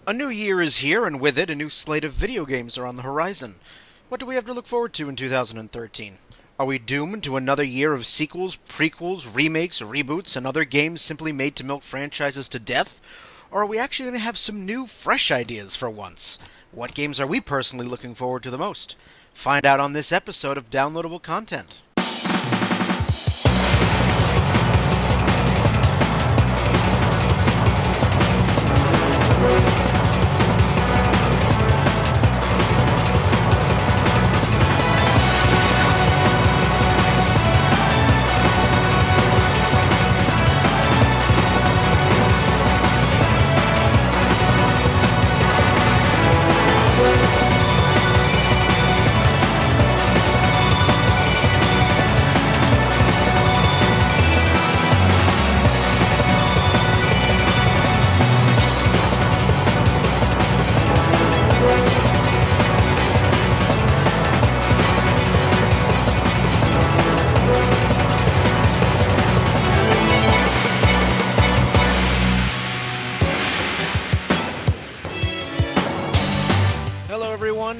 A new year is here, and with it, a new slate of video games are on the horizon. What do we have to look forward to in 2013? Are we doomed to another year of sequels, prequels, remakes, reboots, and other games simply made to milk franchises to death? Or are we actually going to have some new, fresh ideas for once? What games are we personally looking forward to the most? Find out on this episode of Downloadable Content.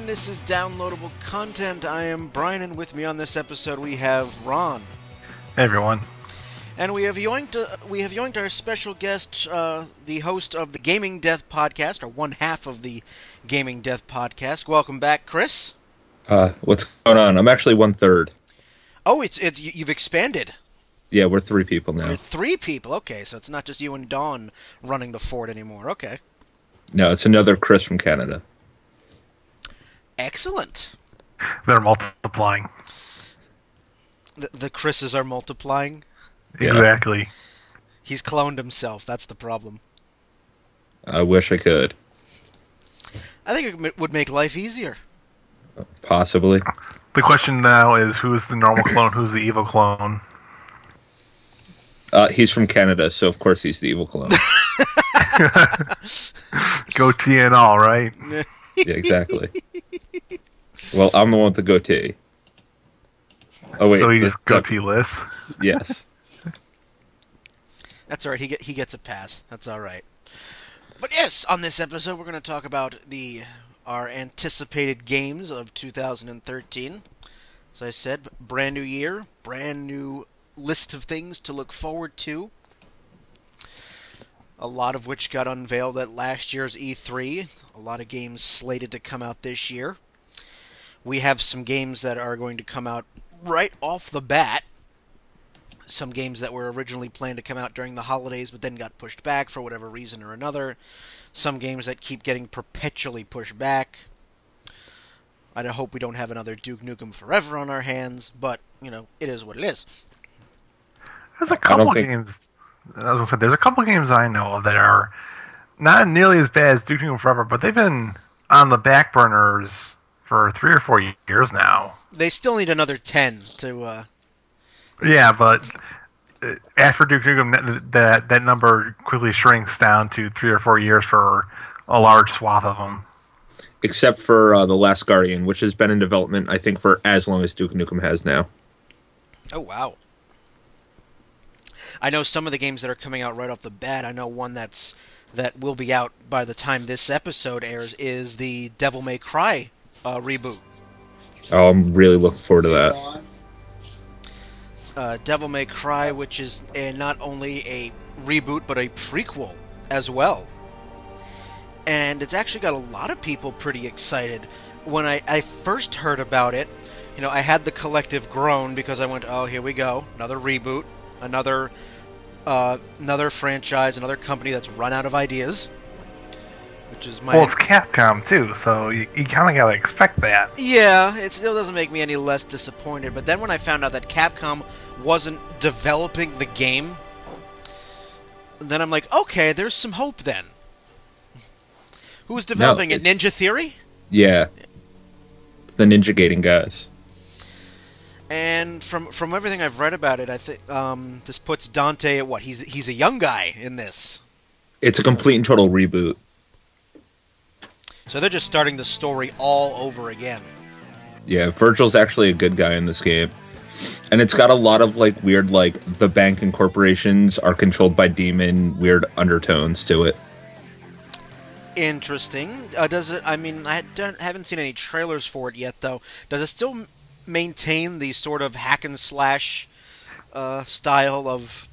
This is Downloadable Content. I am Brian, and with me on this episode we have Ron. Hey everyone. And we have yoinked our special guest, the host of the Gaming Death Podcast, or one half of the Gaming Death Podcast. Welcome back, Chris. What's going on? I'm actually 1/3. Oh, you've expanded. Yeah, we're 3 people now. We're 3 people. Okay, so it's not just you and Dawn running the fort anymore. Okay. No, it's another Chris from Canada. Excellent. They're multiplying. The Chris's are multiplying. Yeah. Exactly. He's cloned himself. That's the problem. I wish I could. I think it would make life easier. Possibly. The question now is, who's the normal clone, who's the evil clone? He's from Canada, so of course he's the evil clone. Goatee and all, right? Yeah, exactly. Well, I'm the one with the goatee. Oh wait, so he's goatee-less? Yes. That's all right. He gets a pass. That's all right. But yes, on this episode, we're going to talk about our anticipated games of 2013. As I said, brand new year, brand new list of things to look forward to. A lot of which got unveiled at last year's E3. A lot of games slated to come out this year. We have some games that are going to come out right off the bat. Some games that were originally planned to come out during the holidays but then got pushed back for whatever reason or another. Some games that keep getting perpetually pushed back. I hope we don't have another Duke Nukem Forever on our hands, but, it is what it is. There's a couple games... I was gonna say, there's a couple games I know of that are not nearly as bad as Duke Nukem Forever, but they've been on the back burners for 3 or 4 years now. They still need another 10 to... Yeah, but after Duke Nukem, that number quickly shrinks down to 3 or 4 years for a large swath of them. Except for The Last Guardian, which has been in development, I think, for as long as Duke Nukem has now. Oh, wow. I know some of the games that are coming out right off the bat. I know one that will be out by the time this episode airs is the Devil May Cry reboot. Oh, I'm really looking forward to that. Devil May Cry, which is not only a reboot, but a prequel as well. And it's actually got a lot of people pretty excited. When I first heard about it, I had the collective groan because I went, oh, here we go, another reboot. Another franchise, another company that's run out of ideas, which is my... Well, it's Capcom, too, so you kind of got to expect that. Yeah, it still doesn't make me any less disappointed, but then when I found out that Capcom wasn't developing the game, then I'm like, okay, there's some hope then. Who's developing it? Ninja Theory? Yeah. It's the Ninja Gating guys. And from everything I've read about it, I think this puts Dante at what? He's a young guy in this. It's a complete and total reboot. So they're just starting the story all over again. Yeah, Virgil's actually a good guy in this game. And it's got a lot of, like, weird, like, the bank and corporations are controlled by demon, weird undertones to it. Interesting. Does it? I mean, haven't seen any trailers for it yet, though. Does it still maintain the sort of hack and slash style of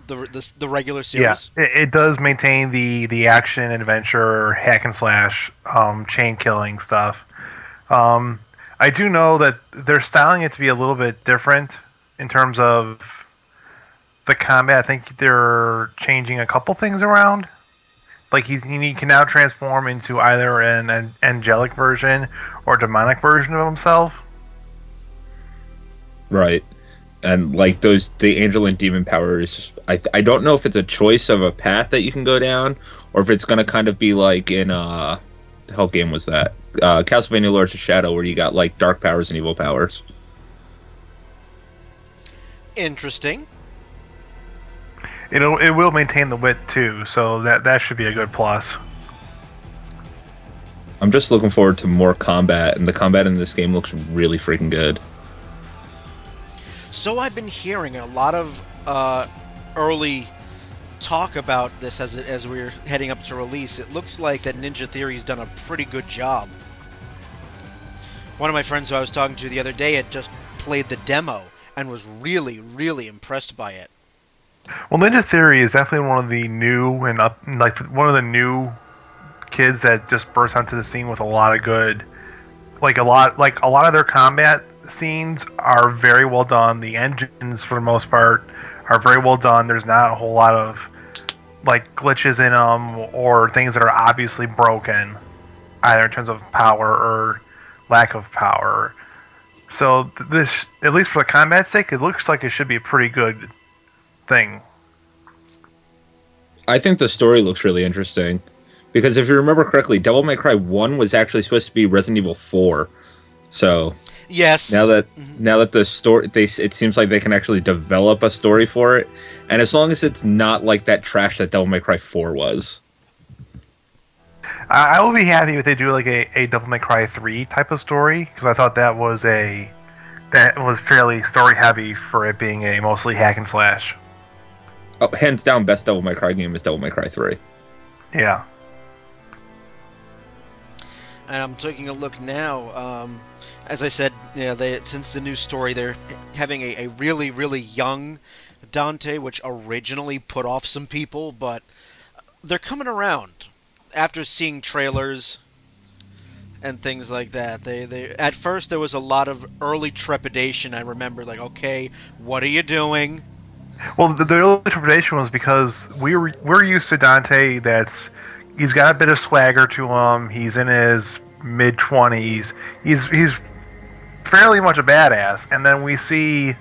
the regular Yeah, series? it does maintain the action adventure hack and slash chain killing stuff. Um, I do know that they're styling it to be a little bit different in terms of the combat. I think they're changing a couple things around. Like he can now transform into either an angelic version or demonic version of himself. Right. And like the angel and demon powers, I don't know if it's a choice of a path that you can go down, or if it's gonna kind of be like in the hell game was that? Castlevania Lords of Shadow, where you got like dark powers and evil powers. Interesting. It will maintain the wit too, so that should be a good plus. I'm just looking forward to more combat, and the combat in this game looks really freaking good. So I've been hearing a lot of early talk about this as we're heading up to release. It looks like that Ninja Theory's done a pretty good job. One of my friends who I was talking to the other day had just played the demo and was really, really impressed by it. Well, Ninja Theory is definitely one of the new and one of the new kids that just burst onto the scene with a lot of good, a lot of their combat scenes are very well done. The engines, for the most part, are very well done. There's not a whole lot of like glitches in them or things that are obviously broken, either in terms of power or lack of power. So this, at least for the combat sake, it looks like it should be a pretty good thing. I think the story looks really interesting, because if you remember correctly, Devil May Cry 1 was actually supposed to be Resident Evil 4. So yes, now that the story, it seems like they can actually develop a story for it, and as long as it's not like that trash that Devil May Cry 4 was. I will be happy if they do like a Devil May Cry 3 type of story, because I thought that was fairly story heavy for it being a mostly hack and slash. Oh, hands down, best Devil May Cry game is Devil May Cry 3. Yeah. And I'm taking a look now. As I said, since the new story, they're having a really, really young Dante, which originally put off some people, but they're coming around after seeing trailers and things like that. They at first there was a lot of early trepidation. I remember, like, okay, what are you doing? Well, the early trepidation was because we're used to Dante. He's got a bit of swagger to him. He's in his mid-20s. He's fairly much a badass. And then we see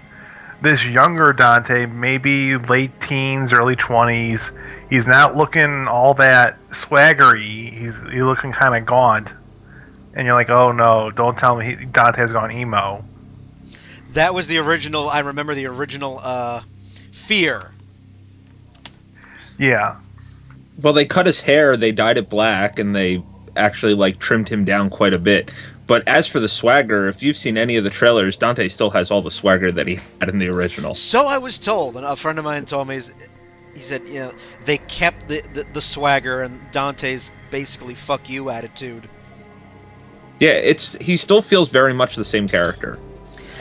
this younger Dante, maybe late teens, early 20s. He's not looking all that swaggery. He's looking kind of gaunt. And you're like, oh no, don't tell me Dante's gone emo. That was the original. I remember the original fear. Yeah. Well, they cut his hair, they dyed it black, and they actually like trimmed him down quite a bit. But as for the swagger, if you've seen any of the trailers, Dante still has all the swagger that he had in the original. So I was told, and a friend of mine told me, he said, they kept the swagger and Dante's basically fuck you attitude. Yeah, he still feels very much the same character.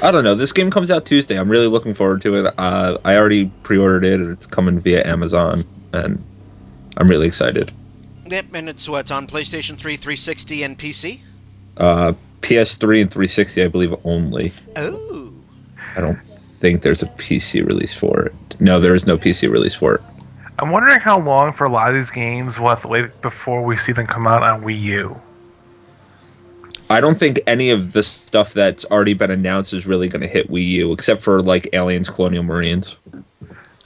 I don't know. This game comes out Tuesday. I'm really looking forward to it. I already pre-ordered it, and it's coming via Amazon, and I'm really excited. Yep, and it's on PlayStation 3, 360, and PC? PS3 and 360, I believe, only. Oh. I don't think there's a PC release for it. No, there is no PC release for it. I'm wondering how long for a lot of these games we'll have to wait before we see them come out on Wii U. I don't think any of the stuff that's already been announced is really going to hit Wii U, except for like Aliens Colonial Marines.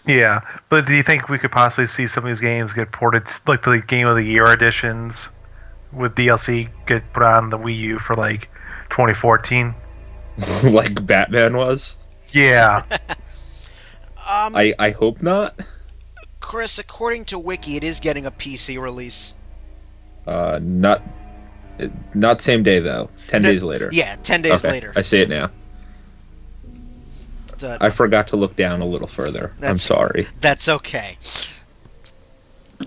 Yeah, but do you think we could possibly see some of these games get ported, like the Game of the Year editions with DLC get put on the Wii U for like 2014? Like Batman was? Yeah. I hope not. Chris, according to Wiki, it is getting a PC release. Not same day, though. 10 days later. Yeah, 10 days later. I see it now. I forgot to look down a little further. I'm sorry. That's okay.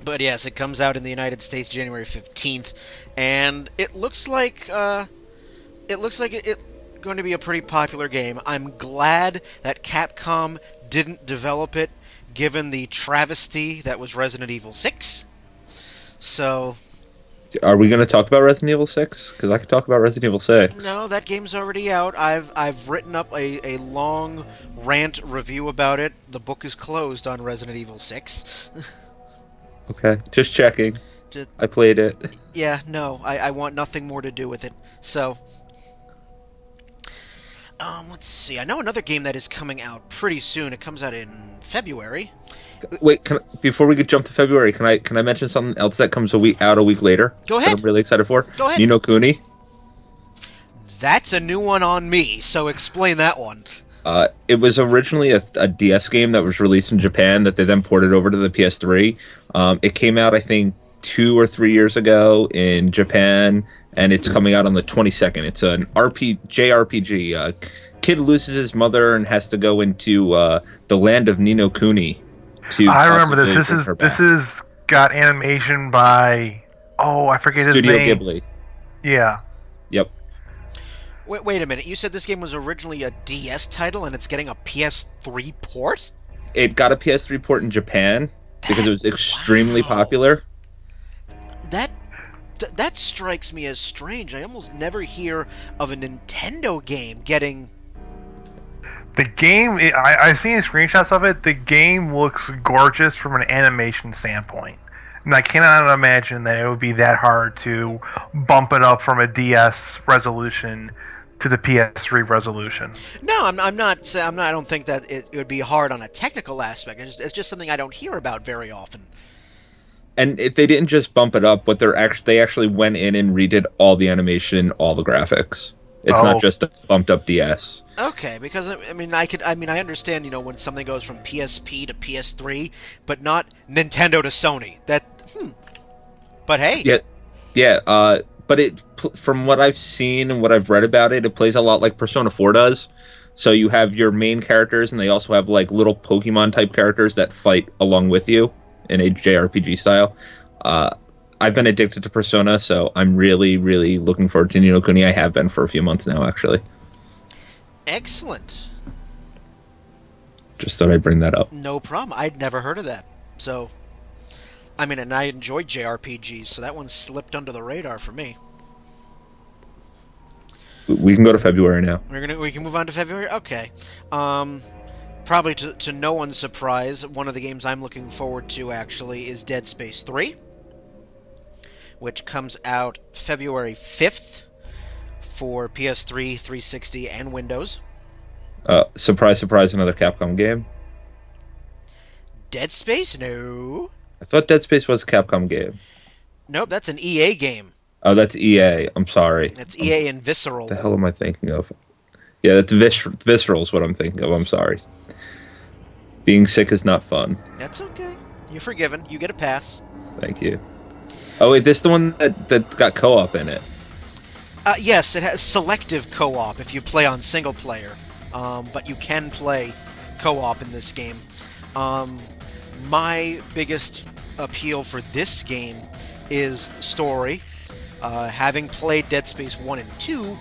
But yes, it comes out in the United States January 15th, and it looks like it's going to be a pretty popular game. I'm glad that Capcom didn't develop it, given the travesty that was Resident Evil 6. So, Are we going to talk about Resident Evil 6? Because I could talk about Resident Evil 6. no, that game's already out. I've written up a long rant review about it. The book is closed on Resident Evil 6. Okay, just checking. Just, I played it. yeah, no, I want nothing more to do with it. So, let's see. I know another game that is coming out pretty soon. It comes out in February. Wait, before we could jump to February, can I mention something else that comes a week later? Go ahead. That I'm really excited for. Go ahead. Ni no Kuni. That's a new one on me. So explain that one. It was originally a DS game that was released in Japan that they then ported over to the PS3. It came out, I think, 2 or 3 years ago in Japan, and it's coming out on the 22nd. It's an JRPG. Kid loses his mother and has to go into the land of Ni no Kuni. I remember this. This is got animation by I forget his Studio name. Ghibli. Yeah. Yep. Wait a minute. You said this game was originally a DS title and it's getting a PS3 port? It got a PS3 port in Japan because it was extremely popular. That strikes me as strange. I almost never hear of a Nintendo game getting... The game, I've seen screenshots of it. The game looks gorgeous from an animation standpoint. And I cannot imagine that it would be that hard to bump it up from a DS resolution to the PS3 resolution. No, I'm not. I don't think that it would be hard on a technical aspect. It's just something I don't hear about very often. And if they didn't just bump it up, they actually went in and redid all the animation, all the graphics. It's not just a bumped up DS. Okay, because I understand, when something goes from PSP to PS3, but not Nintendo to Sony. But hey. Yeah. But from what I've seen and what I've read about it, it plays a lot like Persona 4 does. So you have your main characters, and they also have like little Pokemon type characters that fight along with you in a JRPG style. I've been addicted to Persona, so I'm really, really looking forward to Ni no Kuni. I have been for a few months now, actually. Excellent. Just thought I'd bring that up. No problem. I'd never heard of that. So, and I enjoy JRPGs, so that one slipped under the radar for me. We can go to February now. We can move on to February? Okay. Probably to no one's surprise, one of the games I'm looking forward to, actually, is Dead Space 3, which comes out February 5th for PS3, 360, and Windows. Surprise, another Capcom game. Dead Space? No. I thought Dead Space was a Capcom game. Nope, that's an EA game. Oh, that's EA. I'm sorry. That's EA and Visceral. What the hell am I thinking of? Yeah, that's Visceral is what I'm thinking of. I'm sorry. Being sick is not fun. That's okay. You're forgiven. You get a pass. Thank you. Oh, wait, this is the one that's got co-op in it. Yes, it has selective co-op if you play on single player. But you can play co-op in this game. My biggest appeal for this game is story. Having played Dead Space 1 and 2,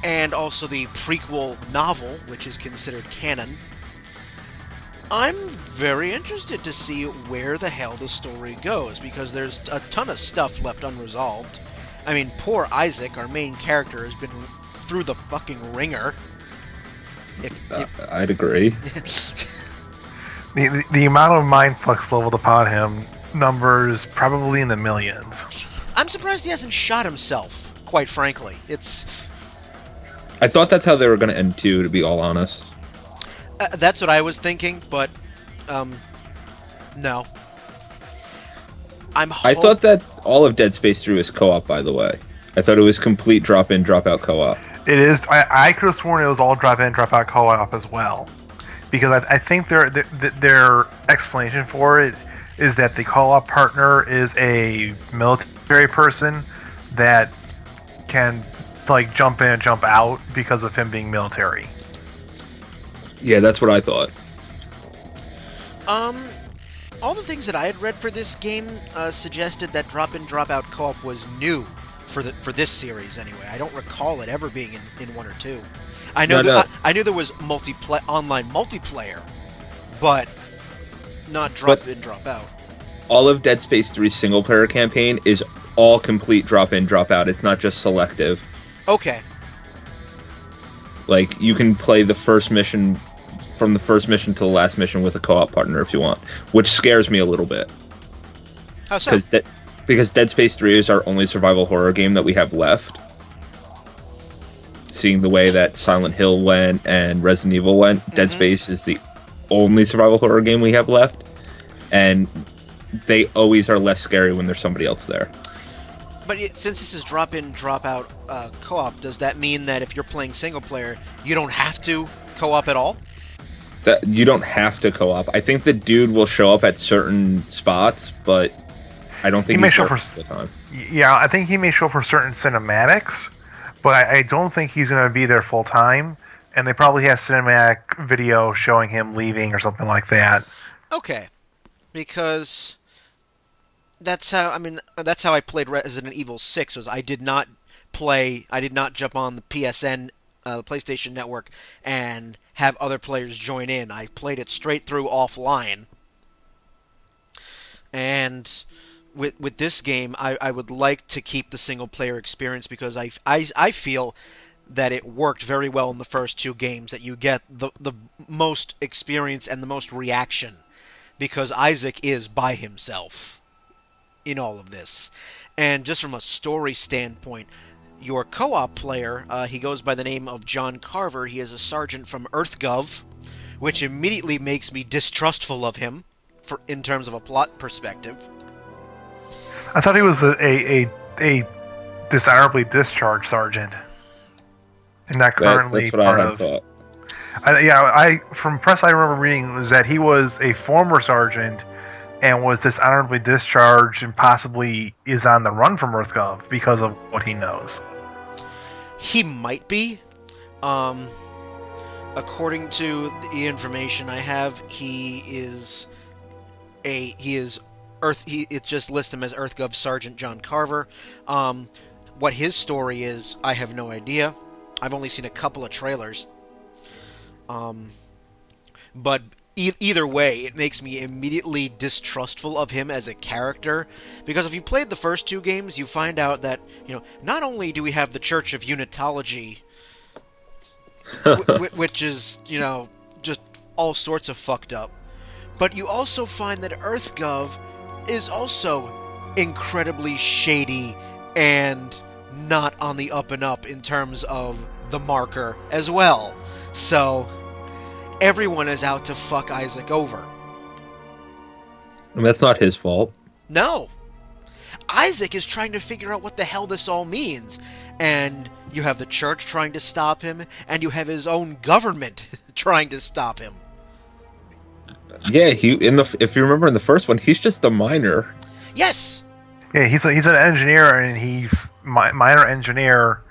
and also the prequel novel, which is considered canon, I'm very interested to see where the hell the story goes, because there's a ton of stuff left unresolved. Poor Isaac, our main character, has been through the fucking ringer. I'd agree. The amount of mindfucks leveled upon him numbers probably in the millions. I'm surprised he hasn't shot himself, quite frankly. I thought that's how they were going to end too, to be all honest. That's what I was thinking, but no. I thought that all of Dead Space 3 was co-op, by the way. I thought it was complete drop-in, drop-out co-op. It is. I could have sworn it was all drop-in, drop-out co-op as well. Because I think their explanation for it is that the co-op partner is a military person that can jump in and jump out because of him being military. Yeah, that's what I thought. all the things that I had read for this game suggested that drop-in, drop-out co-op was new for this series. Anyway, I don't recall it ever being in 1 or 2. I know I knew there was online multiplayer, but not drop-in, drop-out. All of Dead Space 3's single-player campaign is all complete drop-in, drop-out. It's not just selective. Okay. Like, you can play the first mission, from the first mission to the last mission with a co-op partner if you want, which scares me a little bit. How so? Because Dead Space 3 is our only survival horror game that we have left. Seeing the way that Silent Hill went and Resident Evil went, Dead Space is the only survival horror game we have left. And they always are less scary when there's somebody else there. But since this is drop-in, drop-out co-op, does that mean that if you're playing single-player, you don't have to co-op at all? That you don't have to co-op. I think the dude will show up at certain spots, but I don't think he may show for all the time. Yeah, I think he may show up for certain cinematics, but I don't think he's going to be there full time. And they probably have cinematic video showing him leaving or something like that. Okay, because that's how I played Resident Evil 6. Was I did not jump on the PSN, PlayStation Network, and have other players join in. I played it straight through offline. And with this game, I would like to keep the single player experience because I feel that it worked very well in the first 2 games, that you get the most experience and the most reaction because Isaac is by himself in all of this. And just from a story standpoint, your co-op player, he goes by the name of John Carver. He is a sergeant from EarthGov, which immediately makes me distrustful of him in terms of a plot perspective. I thought he was a dishonorably discharged sergeant, and not currently that's what part I had of. thought. From press I remember reading was that he was a former sergeant and was dishonorably discharged and possibly is on the run from EarthGov because of what he knows. He might be. According to the information I have, it just lists him as EarthGov Sergeant John Carver. What his story is, I have no idea. I've only seen a couple of trailers. But either way, it makes me immediately distrustful of him as a character, because if you played the first 2 games, you find out that, not only do we have the Church of Unitology, which is, just all sorts of fucked up, but you also find that EarthGov is also incredibly shady and not on the up and up in terms of the marker as well. So everyone is out to fuck Isaac over. And that's not his fault. No. Isaac is trying to figure out what the hell this all means. And you have the church trying to stop him, and you have his own government trying to stop him. Yeah, if you remember in the first one, he's just a miner. Yes. Yeah, he's an engineer, and he's minor engineer,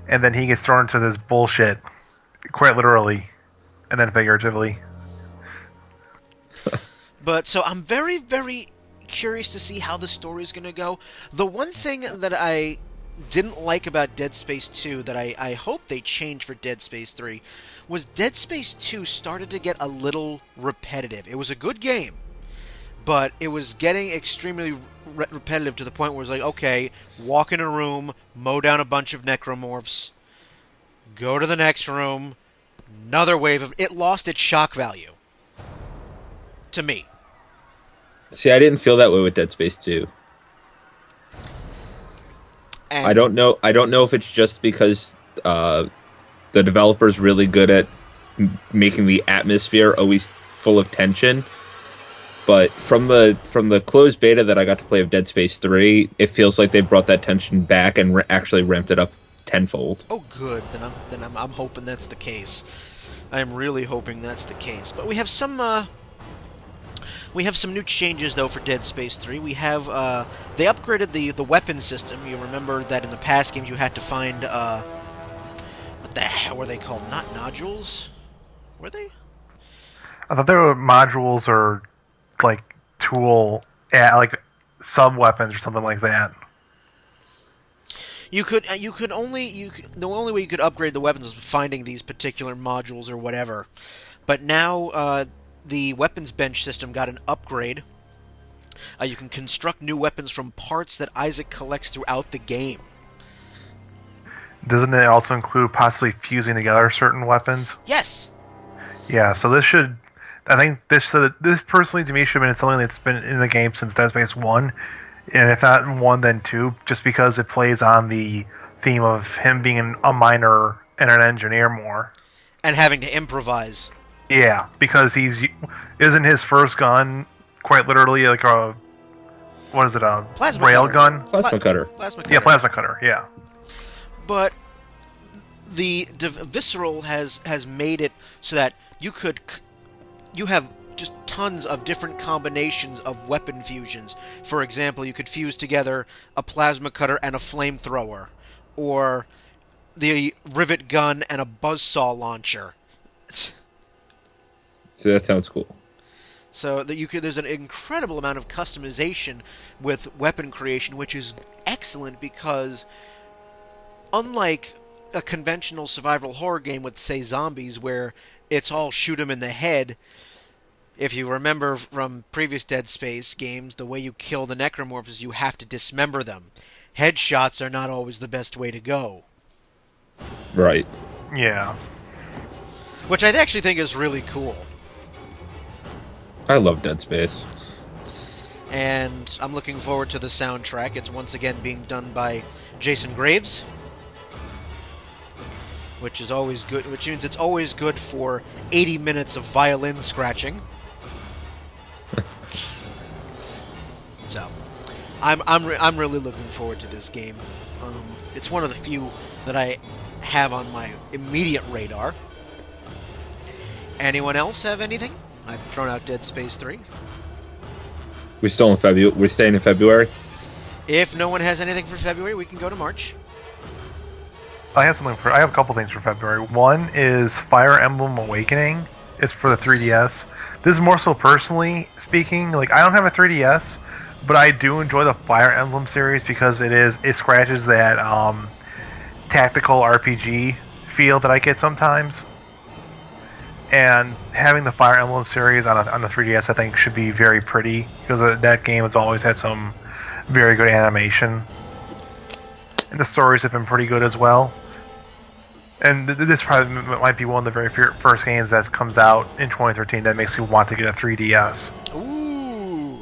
and then he gets thrown into this bullshit, quite literally, and then figuratively. But so I'm very, very curious to see how the story is going to go. The one thing that I didn't like about Dead Space 2 that I hope they change for Dead Space 3 was Dead Space 2 started to get a little repetitive. It was a good game, but it was getting extremely repetitive to the point where it was like, okay, walk in a room, mow down a bunch of necromorphs, go to the next room, another wave of... It lost its shock value. To me. See, I didn't feel that way with Dead Space 2. And I don't know if it's just because the developer's really good at making the atmosphere always full of tension. But from the closed beta that I got to play of Dead Space 3, it feels like they brought that tension back and actually ramped it up tenfold. Oh, good. Then I'm hoping that's the case. I'm really hoping that's the case. But we have some new changes though for Dead Space 3. We have they upgraded the weapon system. You remember that in the past games you had to find what the hell were they called? Not nodules? Were they? I thought there were modules or like tool, like sub weapons or something like that. The only way you could upgrade the weapons was finding these particular modules or whatever. But now the weapons bench system got an upgrade. You can construct new weapons from parts that Isaac collects throughout the game. Doesn't it also include possibly fusing together certain weapons? Yes. Yeah, so this should... I think this personally to me should have been something that's been in the game since Dead Space 1. And if not 1, then 2, just because it plays on the theme of him being a miner and an engineer more. And having to improvise. Yeah, because isn't his first gun quite literally like a... What is it, a plasma rail cutter. gun? Plasma cutter. Plasma cutter. Yeah, plasma cutter, yeah. But the Visceral has made it so that you have just tons of different combinations of weapon fusions. For example, you could fuse together a plasma cutter and a flamethrower, or the rivet gun and a buzzsaw launcher. So that sounds cool. So that there's an incredible amount of customization with weapon creation, which is excellent because unlike a conventional survival horror game with, say, zombies, where it's all shoot 'em in the head, if you remember from previous Dead Space games, the way you kill the necromorphs is you have to dismember them. Headshots are not always the best way to go. Right. Yeah. Which I actually think is really cool. I love Dead Space. And I'm looking forward to the soundtrack. It's once again being done by Jason Graves, which is always good. Which means it's always good for 80 minutes of violin scratching. So, I'm really looking forward to this game. It's one of the few that I have on my immediate radar. Anyone else have anything? I've thrown out Dead Space 3. We're still in February. We're staying in February. If no one has anything for February, we can go to March. I have a couple things for February. One is Fire Emblem Awakening. It's for the 3DS. This is more so personally speaking. Like, I don't have a 3DS, but I do enjoy the Fire Emblem series because it scratches that tactical RPG feel that I get sometimes. And having the Fire Emblem series on the 3DS, I think, should be very pretty because that game has always had some very good animation. And the stories have been pretty good as well. And this probably might be one of the very first games that comes out in 2013 that makes me want to get a 3DS. Ooh.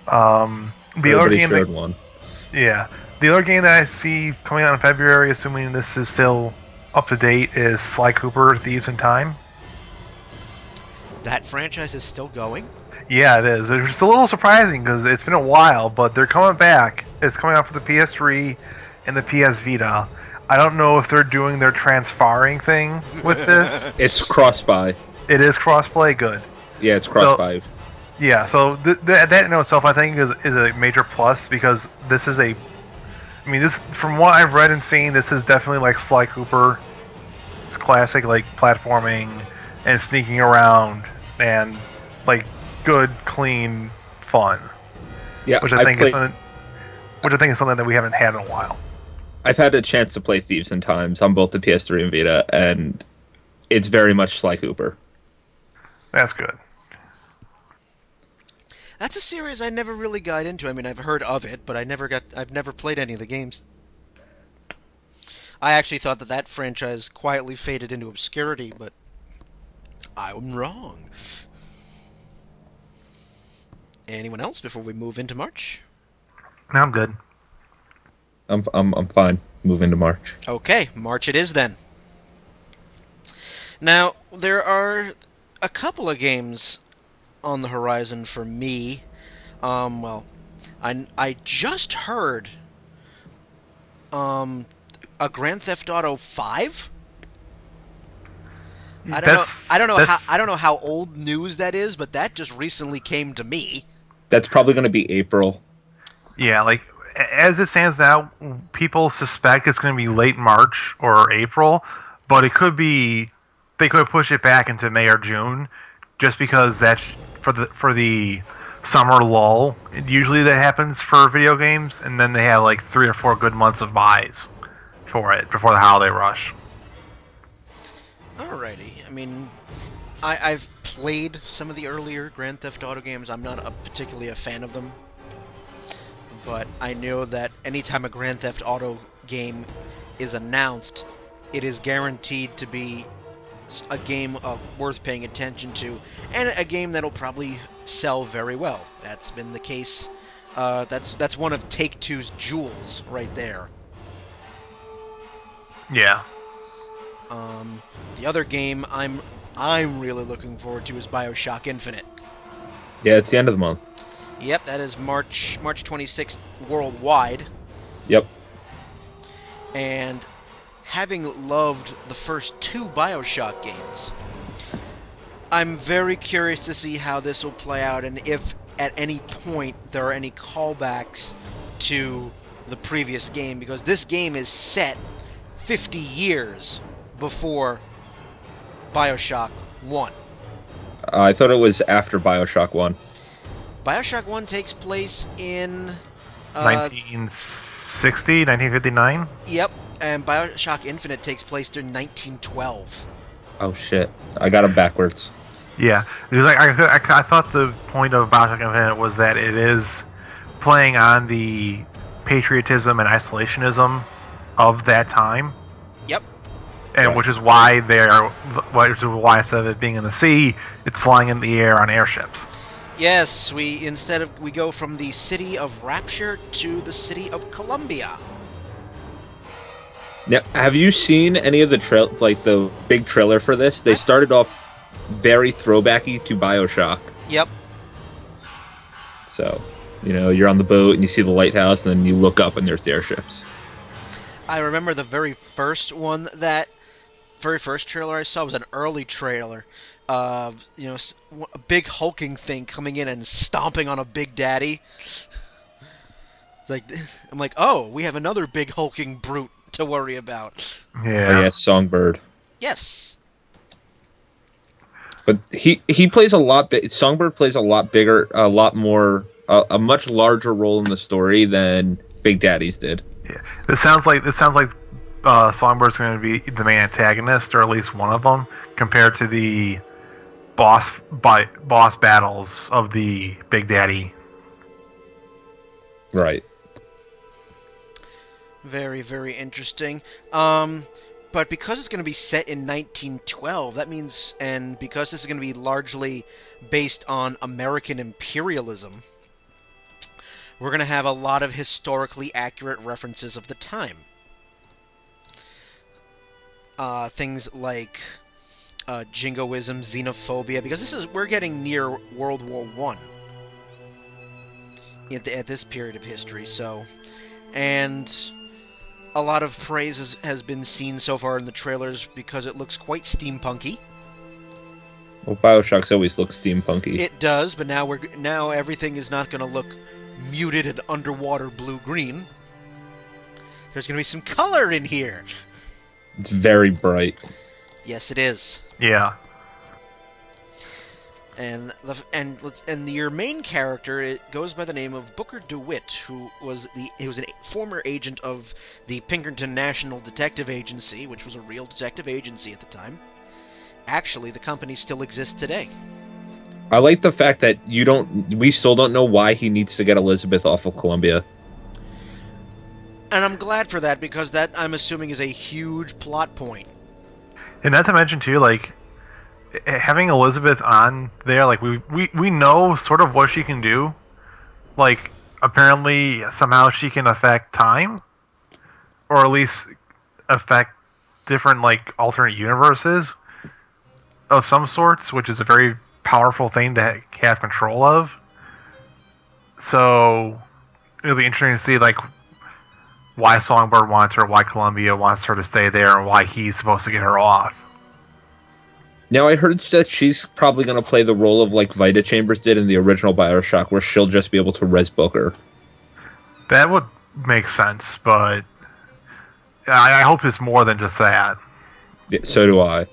The other game the other game that I see coming out in February, assuming this is still up to date, is Sly Cooper: Thieves in Time. That franchise is still going? Yeah, it is. It's just a little surprising because it's been a while, but they're coming back. It's coming out for the PS3 and the PS Vita. I don't know if they're doing their transferring thing with this. It's cross-buy. It is cross-play? Good. Yeah, it's cross-buy. Yeah, so that in itself I think is a major plus because this is this, from what I've read and seen, this is definitely like Sly Cooper. It's classic, like, platforming and sneaking around and, like, good, clean fun. Yeah, which I think is something that we haven't had in a while. I've had a chance to play Thieves in Times on both the PS3 and Vita, and it's very much Sly Cooper. That's good. That's a series I never really got into. I mean, I've heard of it, but I've never played any of the games. I actually thought that franchise quietly faded into obscurity, but I'm wrong. Anyone else before we move into March? No, I'm good. I'm fine. Move into March. Okay, March it is then. Now, there are a couple of games on the horizon for me. I just heard a Grand Theft Auto 5. I don't know how old news that is, but that just recently came to me. That's probably going to be April. Yeah, like, as it stands now, people suspect it's going to be late March or April, but it could be they could push it back into May or June, just because that's for the summer lull. Usually that happens for video games, and then they have like 3 or 4 good months of buys for it before the holiday rush. Alrighty. I mean, I've played some of the earlier Grand Theft Auto games. I'm not particularly a fan of them. But I know that anytime a Grand Theft Auto game is announced, it is guaranteed to be a game worth paying attention to, and a game that'll probably sell very well. That's been the case. That's one of Take-Two's jewels right there. Yeah. The other game I'm really looking forward to is BioShock Infinite. Yeah, it's the end of the month. Yep, that is March 26th worldwide. Yep. And having loved the first 2 BioShock games, I'm very curious to see how this will play out, and if at any point there are any callbacks to the previous game, because this game is set 50 years before BioShock 1. I thought it was after BioShock 1. BioShock 1 takes place in 1960, 1959? Yep, and BioShock Infinite takes place during 1912. Oh shit! I got them backwards. Yeah, it was like I thought the point of BioShock Infinite was that it is playing on the patriotism and isolationism of that time. Yep. And Right. which is why instead of it being in the sea, it's flying in the air on airships. Yes, we go from the city of Rapture to the city of Columbia. Now, have you seen any of the the big trailer for this? They started off very throwbacky to BioShock. Yep. So, you're on the boat and you see the lighthouse, and then you look up and there's the airships. I remember the very first trailer I saw was an early trailer. A big hulking thing coming in and stomping on a Big Daddy. I'm like, oh, we have another big hulking brute to worry about. Yeah. Oh, yeah, Songbird. Yes. But he plays a lot. Songbird plays a lot bigger, a lot more, a much larger role in the story than Big Daddy's did. Yeah. This sounds like Songbird's going to be the main antagonist, or at least one of them, compared to the boss battles of the Big Daddy. Right. Very, very interesting. But because it's going to be set in 1912, that means, and because this is going to be largely based on American imperialism, we're going to have a lot of historically accurate references of the time. Things like jingoism, xenophobia, because we're getting near World War I at this period of history, and a lot of praise has been seen so far in the trailers because it looks quite steampunky. Well, BioShock's always looks steampunky. It does, but now everything is not going to look muted and underwater blue-green. There's going to be some color in here. It's very bright. Yes, it is. Yeah. And your main character, it goes by the name of Booker DeWitt, who was a former agent of the Pinkerton National Detective Agency, which was a real detective agency at the time. Actually, the company still exists today. I like the fact that we still don't know why he needs to get Elizabeth off of Columbia. And I'm glad for that, because that, I'm assuming, is a huge plot point. And not to mention, too, like, having Elizabeth on there, like, we know sort of what she can do. Like, apparently, somehow she can affect time. Or at least affect different, like, alternate universes of some sorts, which is a very powerful thing to have control of. So, it'll be interesting to see, like, why Songbird wants her, why Columbia wants her to stay there, and why he's supposed to get her off. Now, I heard that she's probably going to play the role of like Vita Chambers did in the original BioShock, where she'll just be able to res Booker. That would make sense, but I hope it's more than just that. Yeah, so do I.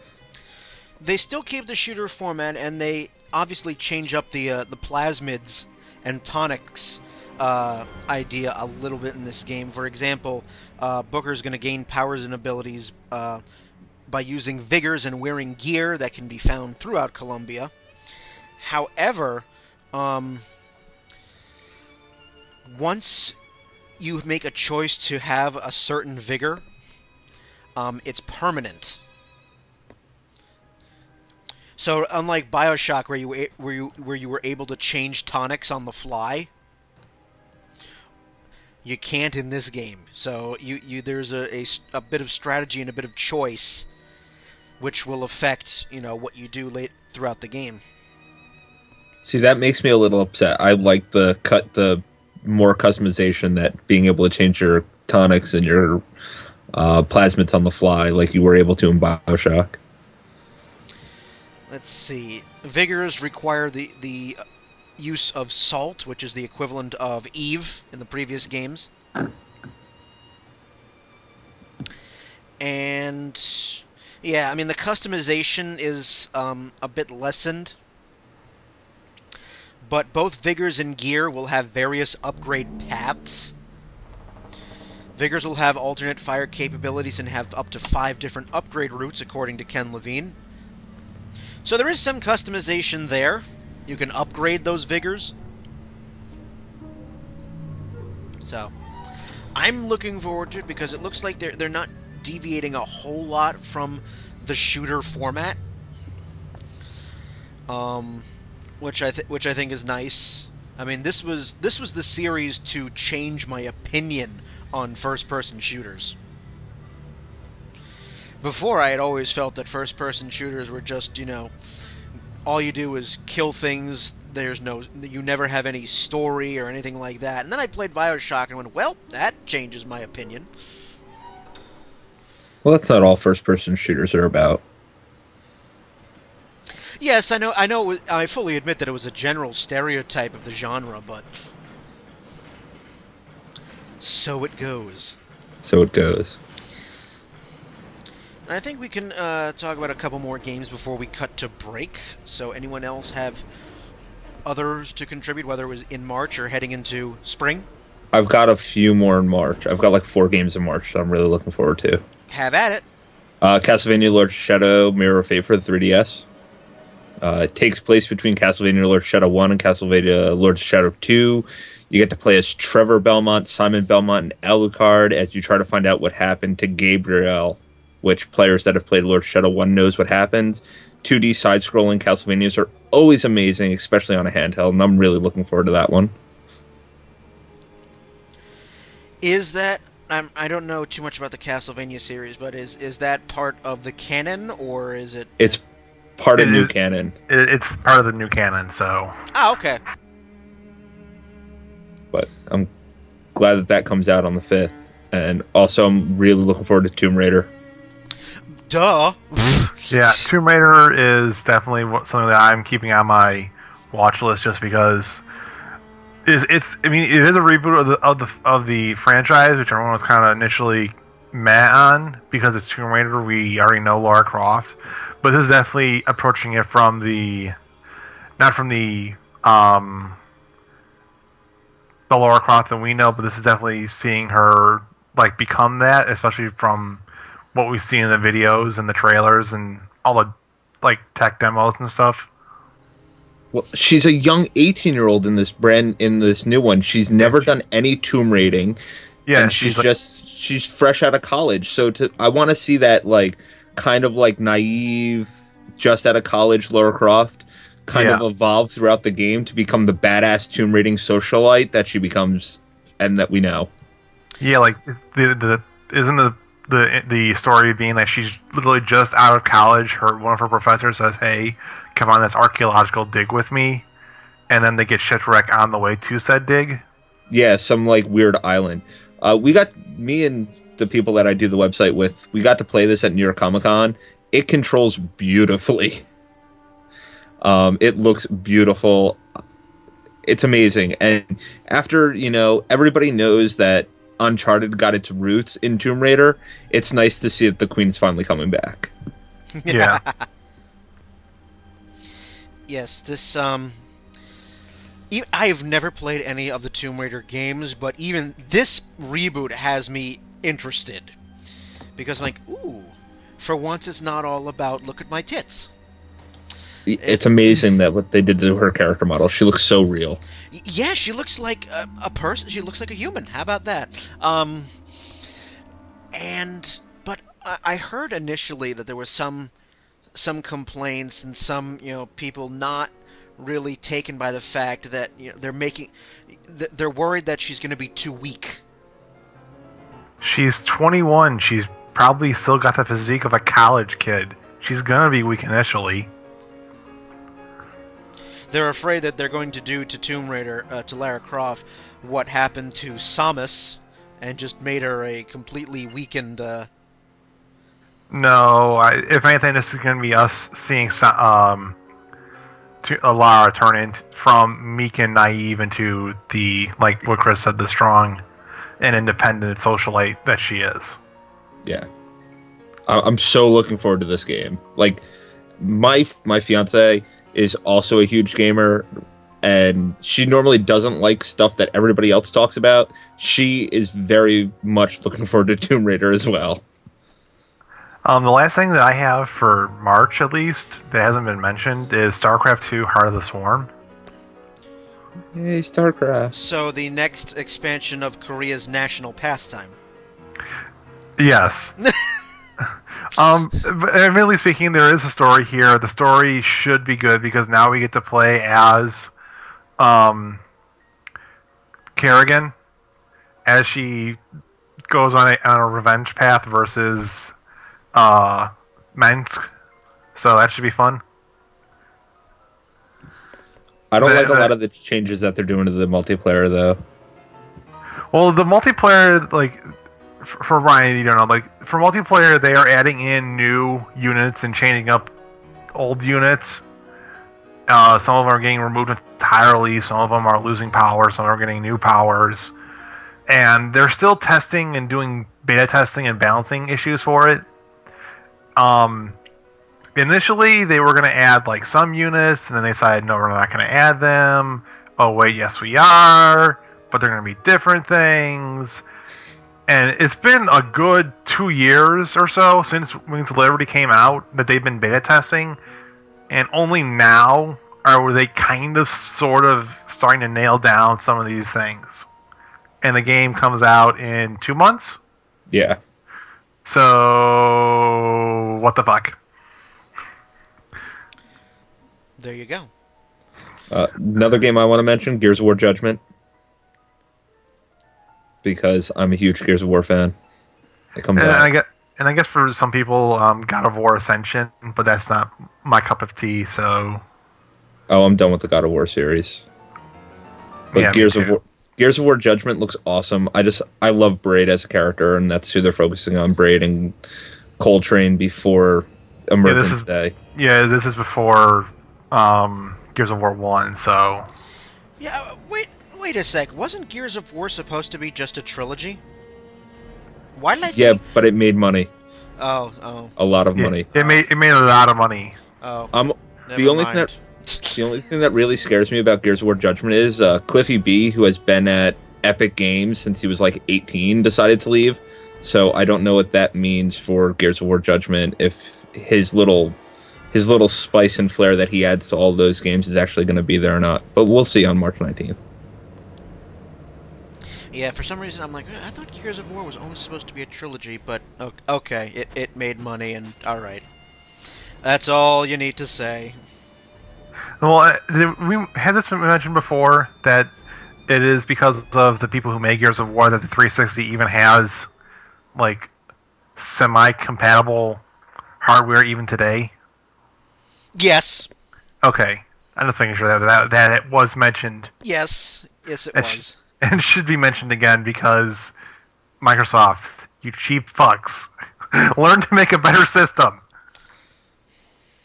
They still keep the shooter format, and they obviously change up the plasmids and tonics idea a little bit in this game. For example, Booker's going to gain powers and abilities by using vigors and wearing gear that can be found throughout Columbia. However, once you make a choice to have a certain vigor, it's permanent. So unlike BioShock, where you were able to change tonics on the fly, you can't in this game. So there's a bit of strategy and a bit of choice, which will affect what you do late throughout the game. See, that makes me a little upset. I like the more customization, that being able to change your tonics and your plasmids on the fly, like you were able to in BioShock. Let's see. Vigors require the use of salt, which is the equivalent of Eve in the previous games. And yeah, I mean, the customization is a bit lessened. But both Vigors and Gear will have various upgrade paths. Vigors will have alternate fire capabilities and have up to 5 different upgrade routes, according to Ken Levine. So there is some customization there. You can upgrade those Vigors. So I'm looking forward to it because it looks like they're not deviating a whole lot from the shooter format. Which I think is nice. I mean, this was the series to change my opinion on first-person shooters. Before, I had always felt that first-person shooters were just, all you do is kill things. You never have any story or anything like that. And then I played BioShock and went, well, that changes my opinion. Well, that's not all first-person shooters are about. Yes, I know. I fully admit that it was a general stereotype of the genre, but so it goes. So it goes. And I think we can talk about a couple more games before we cut to break. So anyone else have others to contribute, whether it was in March or heading into spring? I've got a few more in March. I've got like 4 games in March that I'm really looking forward to. Have at it. Castlevania Lord Shadow Mirror of Fate for the 3DS. It takes place between Castlevania Lord Shadow 1 and Castlevania Lord Shadow 2. You get to play as Trevor Belmont, Simon Belmont, and Alucard as you try to find out what happened to Gabriel, which players that have played Lord Shadow 1 knows what happens. 2D side-scrolling Castlevanias are always amazing, especially on a handheld, and I'm really looking forward to that one. Is that... I don't know too much about the Castlevania series, but is that part of the canon, or is it... It's part of new canon. It's part of the new canon, so... Oh, okay. But I'm glad that comes out on the 5th. And also, I'm really looking forward to Tomb Raider. Duh! Yeah, Tomb Raider is definitely something that I'm keeping on my watch list just because... it is a reboot of the franchise, which everyone was kind of initially mad on because it's Tomb Raider. We already know Lara Croft, but this is definitely approaching it from not from the Lara Croft that we know, but this is definitely seeing her become that, especially from what we see in the videos and the trailers and all the tech demos and stuff. Well, she's a young 18-year-old in this new one. She's never done any tomb raiding. Yeah, and she's fresh out of college. So I want to see that kind of naive, just out of college Lara Croft kind of evolve throughout the game to become the badass tomb raiding socialite that she becomes and that we know. Yeah, isn't the story being that she's literally just out of college. One of her professors says, "Hey, come on this archaeological dig with me," and then they get shipwrecked on the way to said dig. Yeah, some weird island. Me and the people that I do the website with, we got to play this at New York Comic Con. It controls beautifully. It looks beautiful. It's amazing. And after, everybody knows that Uncharted got its roots in Tomb Raider, it's nice to see that the Queen's finally coming back. Yeah. Yes, this I have never played any of the Tomb Raider games, but even this reboot has me interested because I'm like, ooh, for once it's not all about look at my tits. It's amazing that what they did to her character model. She looks so real. Yeah, she looks like a person. She looks like a human. How about that? But I heard initially that there was some complaints and some people not really taken by the fact that they're worried that she's going to be too weak. She's 21. She's probably still got the physique of a college kid. She's gonna be weak initially. They're afraid that they're going to do to Tomb Raider, to Lara Croft, what happened to Samus, and just made her a completely weakened. No, if anything, this is going to be us seeing Lara turn from meek and naive into like what Chris said, the strong and independent socialite that she is. Yeah, I'm so looking forward to this game. Like, my fiance is also a huge gamer, and she normally doesn't like stuff that everybody else talks about. She is very much looking forward to Tomb Raider as well. The last thing that I have for March, at least, that hasn't been mentioned, is StarCraft 2 Heart of the Swarm. Yay, StarCraft. So the next expansion of Korea's national pastime. Yes. But admittedly speaking, there is a story here. The story should be good because now we get to play as Kerrigan as she goes on a revenge path versus Minsk. So that should be fun. I don't like a lot of the changes that they're doing to the multiplayer, though. Well, the multiplayer, like, for Ryan, you don't know, like, for multiplayer, they are adding in new units and changing up old units. Some of them are getting removed entirely, some of them are losing power, some are getting new powers. And they're still testing and doing beta testing and balancing issues for it. Initially, they were going to add, like, some units, and then they decided, no, we're not going to add them. Oh, wait, yes, we are. But they're going to be different things. And it's been a good 2 years or so since Wings of Liberty came out that they've been beta testing. And only now are they kind of, sort of, starting to nail down some of these things. And the game comes out in 2 months? Yeah. So, what the fuck? There you go. Another game I want to mention, Gears of War Judgment. Because I'm a huge Gears of War fan. It comes out. I guess for some people, God of War Ascension, but that's not my cup of tea, so... Oh, I'm done with the God of War series. But yeah, Gears of War Judgment looks awesome. I love Braid as a character, and that's who they're focusing on, Braid and Coltrane before Emergence Day. Yeah, this is before Gears of War 1, so... Yeah, wait a sec. Wasn't Gears of War supposed to be just a trilogy? Why did I think... Yeah, but it made money. Oh. A lot of money. It made a lot of money. Oh. The only thing that really scares me about Gears of War Judgment is Cliffy B, who has been at Epic Games since he was like 18, decided to leave. So I don't know what that means for Gears of War Judgment, if his little spice and flair that he adds to all those games is actually going to be there or not. But we'll see on March 19th. Yeah, for some reason I'm like, I thought Gears of War was only supposed to be a trilogy, but okay, it made money, and alright. That's all you need to say. Well, we had this been mentioned before, that it is because of the people who made Gears of War that the 360 even has, like, semi-compatible hardware even today? Yes. Okay. I'm just making sure that it was mentioned. Yes, it was. And should be mentioned again because Microsoft, you cheap fucks, learn to make a better system.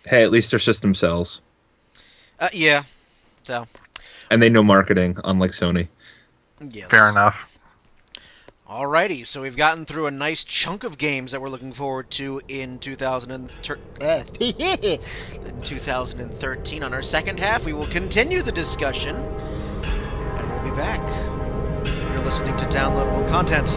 Hey, at least their system sells. Yeah. So. And they know marketing, unlike Sony. Yes. Fair enough. Alrighty, so we've gotten through a nice chunk of games that we're looking forward to in 2013. On our second half, we will continue the discussion, and we'll be back. You're listening to Downloadable Content.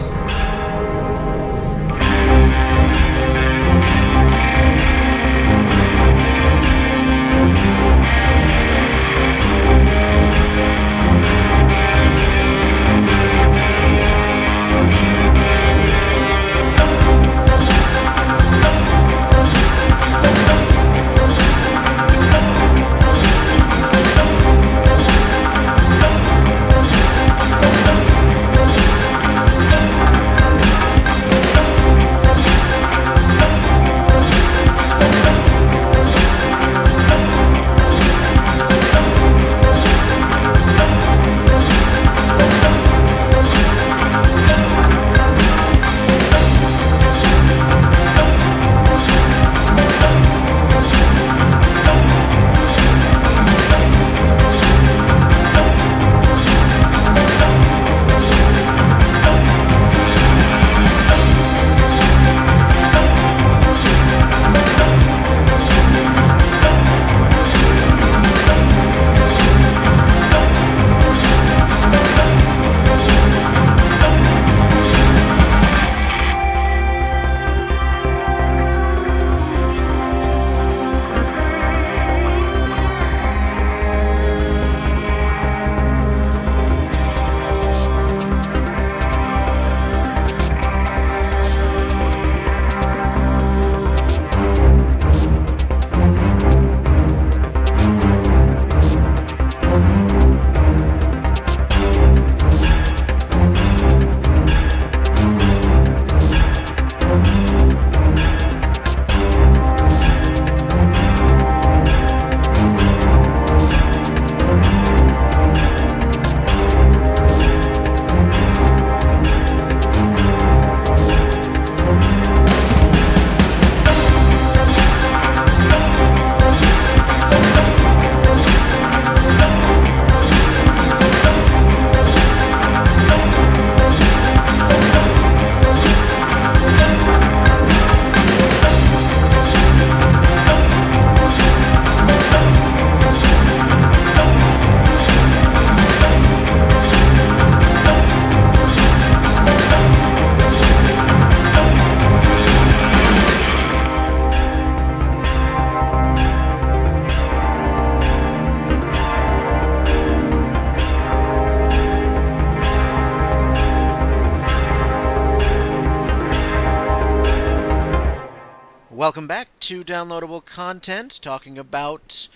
Welcome back to Downloadable Content, talking about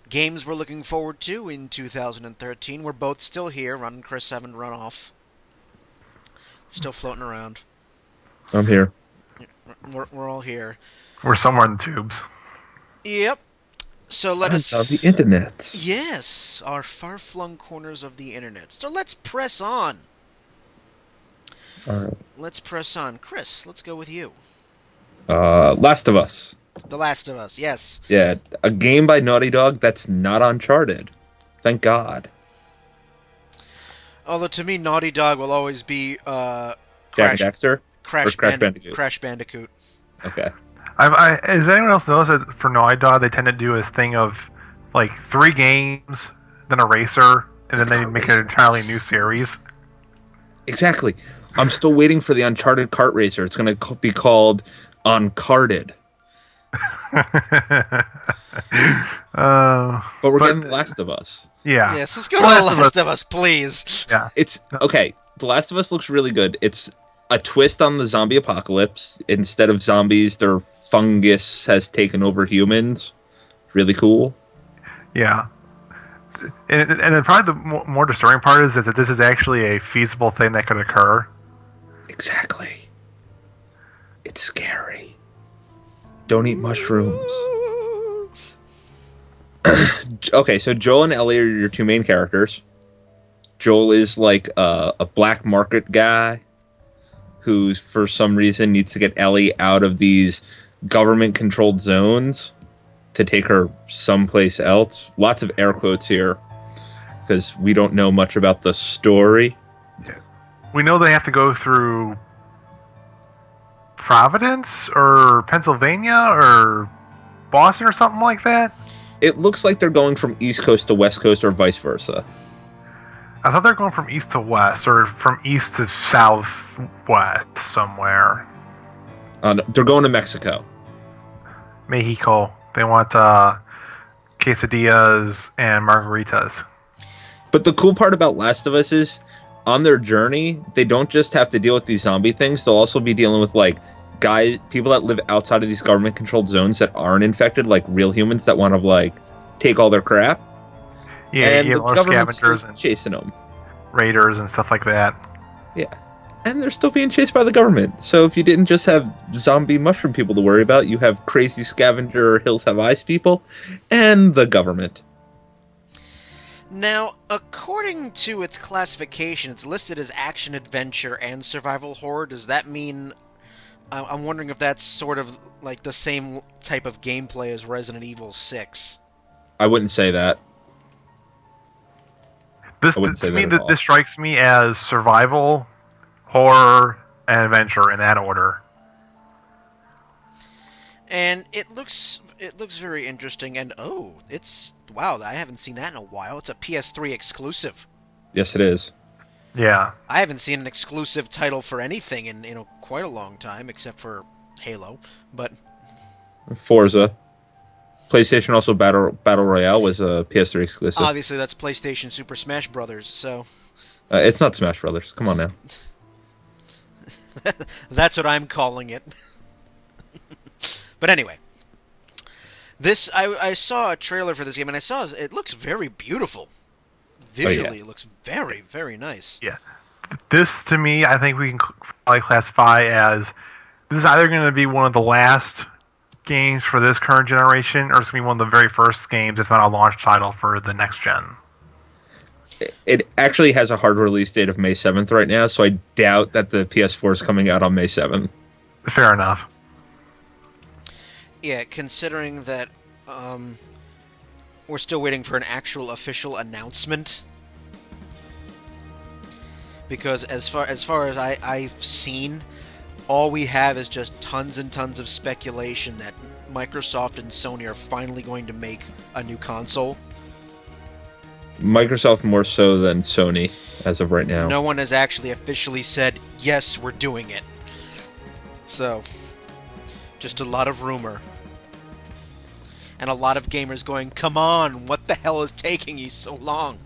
games we're looking forward to in 2013. We're both still here. Ron and Chris haven't run off. Still floating around. I'm here. We're all here. We're somewhere in the tubes. Yep. So let us... On the internet. Yes, our far-flung corners of the internet. So let's press on. All right. Let's press on. Chris, let's go with you. Last of Us. The Last of Us, yes. Yeah, a game by Naughty Dog that's not Uncharted. Thank God. Although to me, Naughty Dog will always be Jack Dexter? Crash Bandicoot? Crash Bandicoot. Okay. Has anyone else noticed that for Naughty Dog they tend to do this thing of like 3 games, then a racer, and then they make an entirely new series? Exactly. I'm still waiting for the Uncharted kart racer. It's going to be called Uncarded. But we're getting The Last of Us. Yeah. Yes, let's go to The Last of Us, please. Yeah. It's okay. The Last of Us looks really good. It's a twist on the zombie apocalypse. Instead of zombies, their fungus has taken over humans. Really cool. Yeah. And then probably the more disturbing part is that this is actually a feasible thing that could occur. Exactly. It's scary. Don't eat mushrooms. Okay, so Joel and Ellie are your 2 main characters. Joel is like a black market guy who, for some reason, needs to get Ellie out of these government-controlled zones to take her someplace else. Lots of air quotes here because we don't know much about the story. Yeah. we know they have to go through Providence or Pennsylvania or Boston or something like that. It looks like they're going from East Coast to West Coast or vice versa. I thought they were going from east to west or from east to southwest somewhere. They're going to Mexico. Mexico. They want quesadillas and margaritas. But the cool part about Last of Us is, on their journey, they don't just have to deal with these zombie things. They'll also be dealing with, like, people that live outside of these government-controlled zones that aren't infected, like real humans that want to, like, take all their crap. Yeah, and the government's scavengers and chasing them. Raiders and stuff like that. Yeah. And they're still being chased by the government. So if you didn't just have zombie mushroom people to worry about, you have crazy scavenger Hills Have Eyes people and the government. Now, according to its classification, it's listed as action, adventure, and survival horror. Does that mean... I'm wondering if that's sort of like the same type of gameplay as Resident Evil 6. I wouldn't say that. This strikes me as survival, horror, and adventure in that order. And it looks very interesting. And wow! I haven't seen that in a while. It's a PS3 exclusive. Yes, it is. Yeah, I haven't seen an exclusive title for anything in quite a long time, except for Halo. But Forza. PlayStation also Battle Royale was a PS3 exclusive. Obviously, that's PlayStation Super Smash Brothers, so... it's not Smash Brothers. Come on now. That's what I'm calling it. But anyway. I saw a trailer for this game, and it looks very beautiful. Visually, It looks very, very nice. Yeah. This, to me, I think we can probably classify as... This is either going to be one of the last games for this current generation, or it's going to be one of the very first games, if not a launch title, for the next gen. It actually has a hard release date of May 7th right now, so I doubt that the PS4 is coming out on May 7th. Fair enough. Yeah, considering that we're still waiting for an actual official announcement. Because as far as I've seen, all we have is just tons and tons of speculation that Microsoft and Sony are finally going to make a new console. Microsoft more so than Sony, as of right now. No one has actually officially said, yes, we're doing it. So, just a lot of rumor. And a lot of gamers going, come on, what the hell is taking you so long?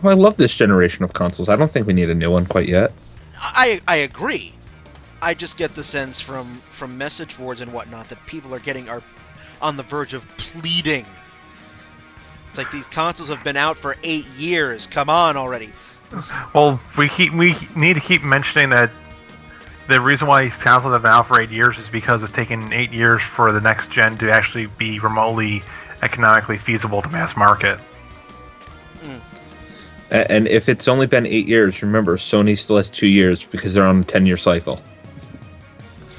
Oh, I love this generation of consoles. I don't think we need a new one quite yet. I agree. I just get the sense from message boards and whatnot that people are on the verge of pleading. It's like these consoles have been out for 8 years. Come on already. Well, we need to keep mentioning that the reason why these consoles have been out for 8 years is because it's taken 8 years for the next gen to actually be remotely economically feasible to mass market. And if it's only been 8 years, remember, Sony still has 2 years because they're on a 10-year cycle.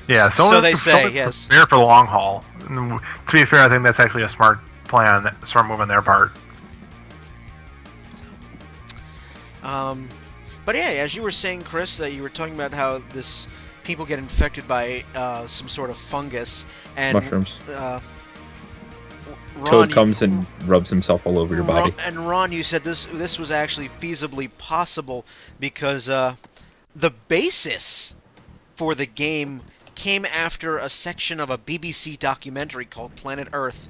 Yeah, so they say, yes. Prepare for the long haul. And to be fair, I think that's actually a smart plan, smart move on their part. But yeah, as you were saying, Chris, that you were talking about how people get infected by some sort of fungus and mushrooms. Ron, Toad comes and rubs himself all over your body. And Ron, you said this was actually feasibly possible because the basis for the game came after a section of a BBC documentary called Planet Earth,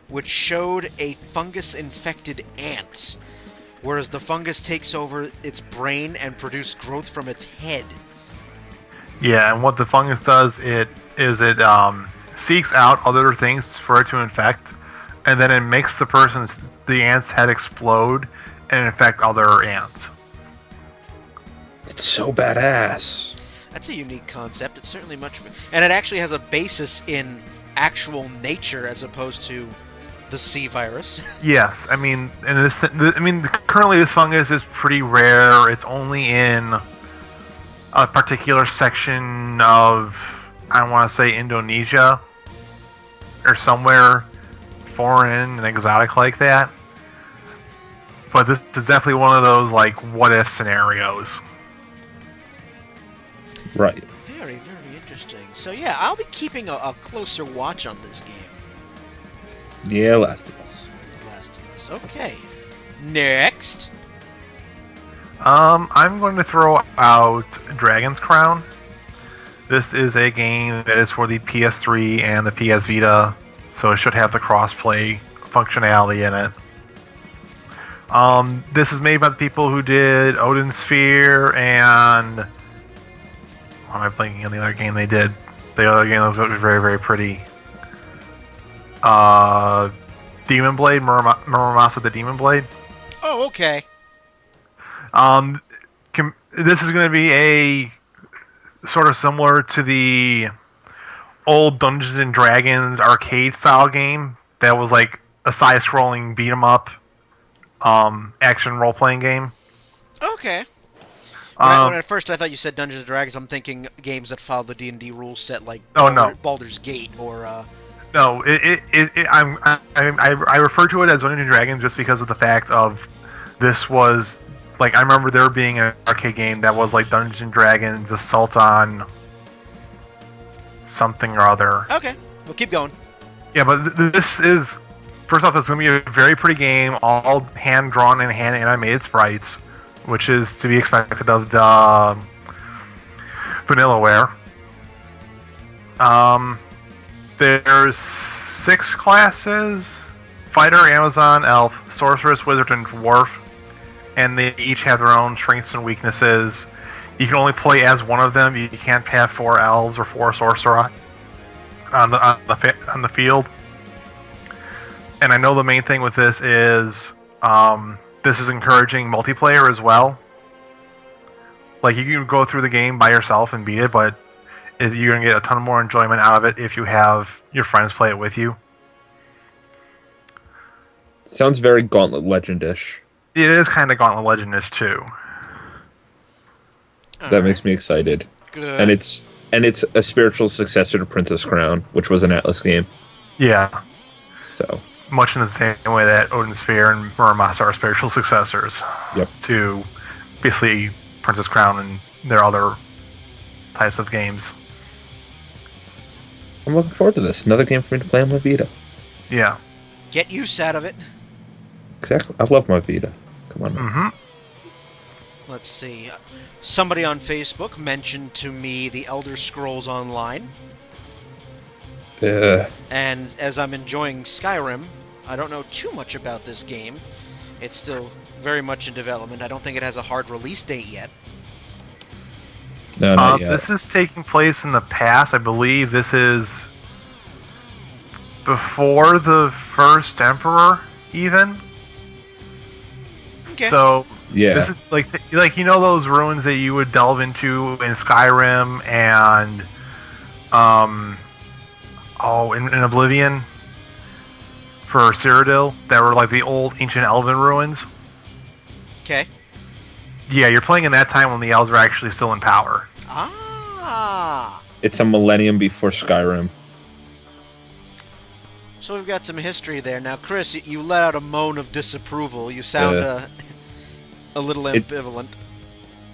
which showed a fungus-infected ant, whereas the fungus takes over its brain and produces growth from its head. Yeah, and what the fungus does, it seeks out other things for it to infect, and then it makes the ant's head explode and infect other ants. It's so badass. That's a unique concept. It's certainly and it actually has a basis in actual nature as opposed to the C virus. Yes, I mean, currently this fungus is pretty rare. It's only in a particular section of, I want to say, Indonesia or somewhere foreign and exotic like that. But this is definitely one of those, like, what-if scenarios. Right. Very, very interesting. So yeah, I'll be keeping a closer watch on this game. Yeah, Last of Us. Last of Us. Okay. Next. I'm going to throw out Dragon's Crown. This is a game that is for the PS3 and the PS Vita, so it should have the cross-play functionality in it. This is made by the people who did Odin Sphere and... Why am I blanking on the other game they did? The other game that was very, very pretty. Demon Blade, Muramasa the Demon Blade. Oh, okay. This is going to be a sort of similar to the old Dungeons and Dragons arcade style game that was like a side-scrolling beat 'em up action role-playing game. Okay. When at first I thought you said Dungeons and Dragons, I'm thinking games that follow the D&D rule set, like Baldur's Gate or. No, I refer to it as Dungeons and Dragons just because of the fact of this was like I remember there being an arcade game that was like Dungeons and Dragons Assault on something or other. Okay, we'll keep going. Yeah, but this is first off, it's going to be a very pretty game, all hand drawn and hand animated sprites, which is to be expected of the Vanillaware. There's 6 classes: Fighter, Amazon, Elf, Sorceress, Wizard, and Dwarf. And they each have their own strengths and weaknesses. You can only play as one of them. You can't have 4 elves or 4 sorcerer on the field. And I know the main thing with this is encouraging multiplayer as well. Like you can go through the game by yourself and beat it, but you're gonna get a ton more enjoyment out of it if you have your friends play it with you. Sounds very Gauntlet Legend-ish. It is kind of Gauntlet Legend-ish too. That makes me excited. Good. And it's a spiritual successor to Princess Crown, which was an Atlas game. Yeah. So much in the same way that Odin Sphere and Muramasa are spiritual successors. Yep. To basically Princess Crown and their other types of games. I'm looking forward to this. Another game for me to play on my Vita. Yeah. Get use out of it. Exactly. I love my Vita. Come on. Mm-hmm. Let's see. Somebody on Facebook mentioned to me the Elder Scrolls Online. And as I'm enjoying Skyrim, I don't know too much about this game. It's still very much in development. I don't think it has a hard release date yet. No, not yet. This is taking place in the past. I believe this is before the first Emperor, even. Okay. So yeah, this is like you know those ruins that you would delve into in Skyrim and in Oblivion for Cyrodiil that were like the old ancient elven ruins. Okay. Yeah, you're playing in that time when the elves are actually still in power. Ah. it's a millennium before Skyrim. So we've got some history there. Now, Chris, you let out a moan of disapproval. You sound a little ambivalent.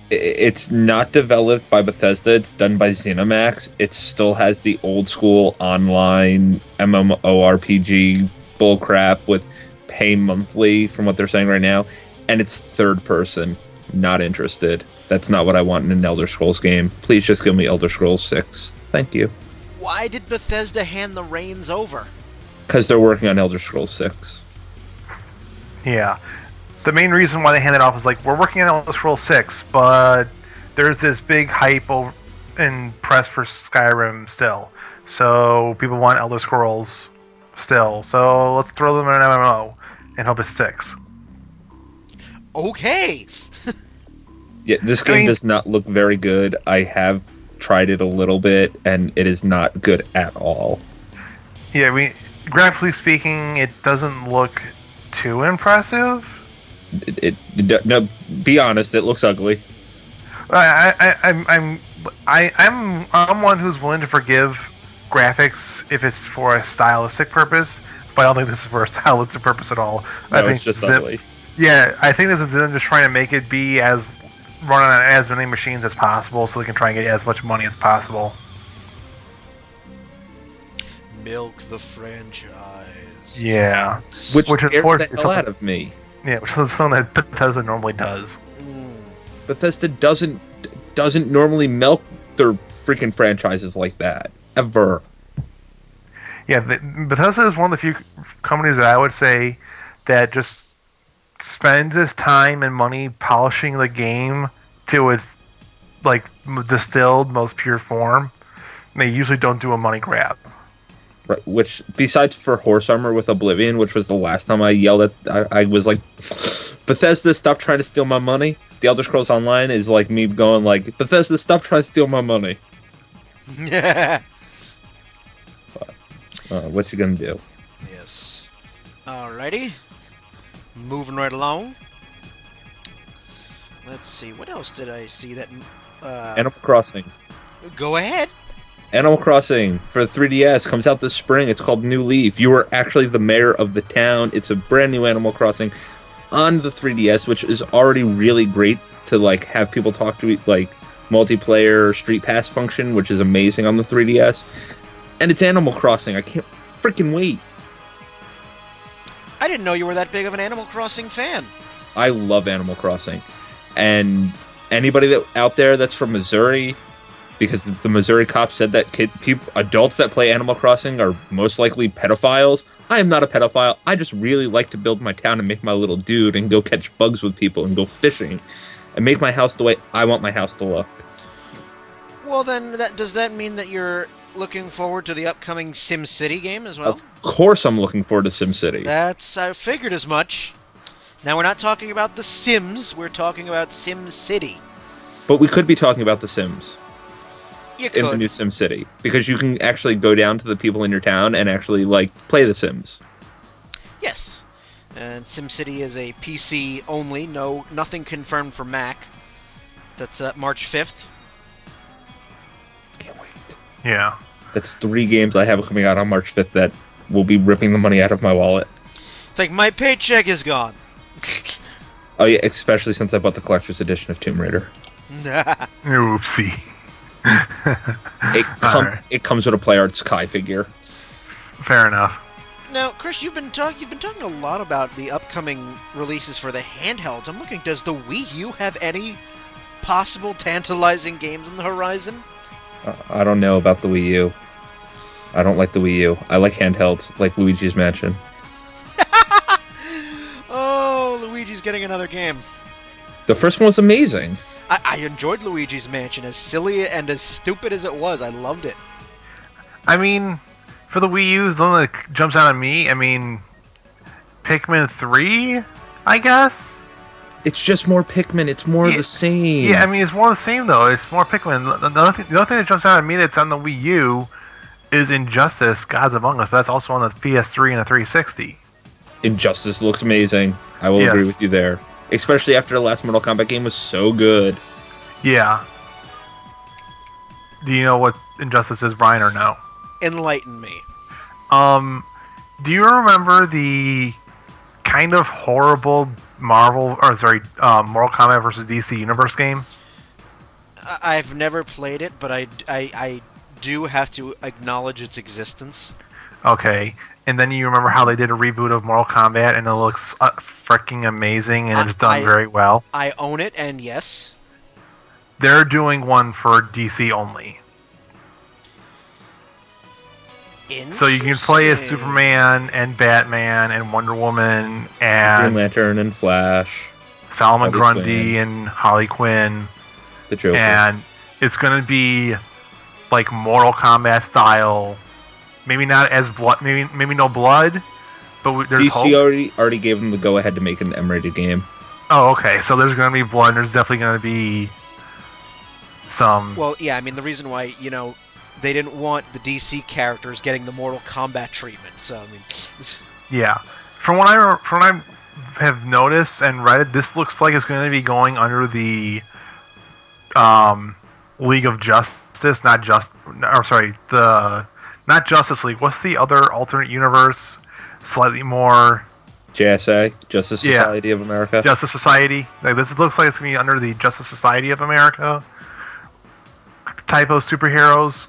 It's not developed by Bethesda. It's done by ZeniMax. It still has the old school online MMORPG bullcrap with pay monthly from what they're saying right now. And it's third person. Not interested. That's not what I want in an Elder Scrolls game. Please just give me Elder Scrolls 6. Thank you. Why did Bethesda hand the reins over? Because they're working on Elder Scrolls 6. Yeah. The main reason why they handed it off was like, we're working on Elder Scrolls 6, but there's this big hype in press for Skyrim still. So people want Elder Scrolls still. So let's throw them in an MMO and hope it sticks. Okay. Yeah, this game does not look very good. I have tried it a little bit, and it is not good at all. Yeah, graphically speaking, it doesn't look too impressive. No, be honest, it looks ugly. I'm one who's willing to forgive graphics if it's for a stylistic purpose, but I don't think this is for a stylistic purpose at all. No, I think it's just ugly. Yeah, I think this is them just trying to make it be as run on as many machines as possible so they can try and get as much money as possible. Milk the franchise. Yeah. Which is scares the hell out of me. Yeah, which is something that Bethesda normally does. Bethesda doesn't normally milk their freaking franchises like that. Ever. Yeah, Bethesda is one of the few companies that I would say that just spends its time and money polishing the game to its like distilled, most pure form. They usually don't do a money grab. Right, which, besides for Horse Armor with Oblivion, which was the last time I yelled at, I was like, Bethesda, stop trying to steal my money. The Elder Scrolls Online is like me going like, Bethesda, stop trying to steal my money. Yeah. What's you gonna do? Yes. Alrighty. Moving right along. Let's see, what else did I see that... Animal Crossing. Go ahead. Animal Crossing for 3DS comes out this spring. It's called New Leaf. You are actually the mayor of the town. It's a brand new Animal Crossing on the 3DS, which is already really great to like have people talk to, like multiplayer Street Pass function, which is amazing on the 3DS. And it's Animal Crossing. I can't freaking wait. I didn't know you were that big of an Animal Crossing fan. I love Animal Crossing. And anybody that out there that's from Missouri, because the Missouri cops said that adults that play Animal Crossing are most likely pedophiles. I am not a pedophile. I just really like to build my town and make my little dude and go catch bugs with people and go fishing and make my house the way I want my house to look. Well, then, does that mean that you're looking forward to the upcoming SimCity game as well? Of course I'm looking forward to SimCity. I figured as much. Now, we're not talking about The Sims. We're talking about SimCity. But we could be talking about The Sims. You in the new SimCity, because you can actually go down to the people in your town and actually like play The Sims. Yes, and SimCity is a PC only. Nothing confirmed for Mac. That's March 5th. Can't wait. Yeah, that's 3 games I have coming out on March 5th that will be ripping the money out of my wallet. It's like my paycheck is gone. Oh yeah, especially since I bought the collector's edition of Tomb Raider. Oopsie. It comes with a PlayArts Kai figure. Fair enough. Now, Chris, you've been talking a lot about the upcoming releases for the handhelds. I'm looking. Does the Wii U have any possible tantalizing games on the horizon? I don't know about the Wii U. I don't like the Wii U. I like handhelds, like Luigi's Mansion. Oh, Luigi's getting another game. The first one was amazing. I enjoyed Luigi's Mansion, as silly and as stupid as it was. I loved it. I mean, for the Wii U, the one that jumps out at me, I mean, Pikmin 3, I guess? It's just more Pikmin. It's more the same. Yeah, I mean, it's more the same, though. It's more Pikmin. The other thing that jumps out at me that's on the Wii U is Injustice, Gods Among Us, but that's also on the PS3 and the 360. Injustice looks amazing. I will agree with you there. Especially after the last Mortal Kombat game was so good. Yeah. Do you know what Injustice is, Brian, or no? Enlighten me. Do you remember the kind of horrible Mortal Kombat versus DC Universe game? I've never played it, but I do have to acknowledge its existence. Okay. And then you remember how they did a reboot of Mortal Kombat, and it looks freaking amazing, and it's done very well. I own it, and yes. They're doing one for DC only. So you can play as Superman, and Batman, and Wonder Woman, and Green Lantern, and Flash. Solomon Grundy, and Harley Quinn. The Joker. And it's going to be like Mortal Kombat style. Maybe not as blood. Maybe no blood, but there's DC hope. already gave them the go ahead to make an M-rated game. Oh, okay. So there's going to be blood. And there's definitely going to be some. Well, yeah. I mean, the reason why they didn't want the DC characters getting the Mortal Kombat treatment. So I mean, yeah. From what I have noticed and read, this looks like it's going to be going under the League of Justice, not Justice League. What's the other alternate universe? Slightly more JSA, Justice Society of America. Justice Society. Like, this looks like it's going to be under the Justice Society of America type of superheroes,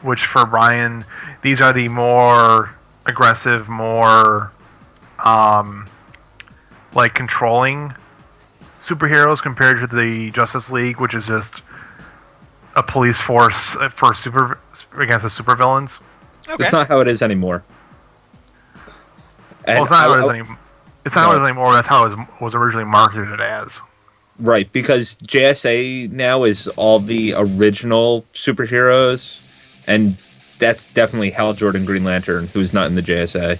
which for Brian, these are the more aggressive, more like controlling superheroes compared to the Justice League, which is just a police force against the supervillains. Okay. That's not how it is anymore. Well, it's not how it is anymore. It's not how it is anymore. That's how it was originally marketed as. Right, because JSA now is all the original superheroes, and that's definitely Hal Jordan Green Lantern, who's not in the JSA.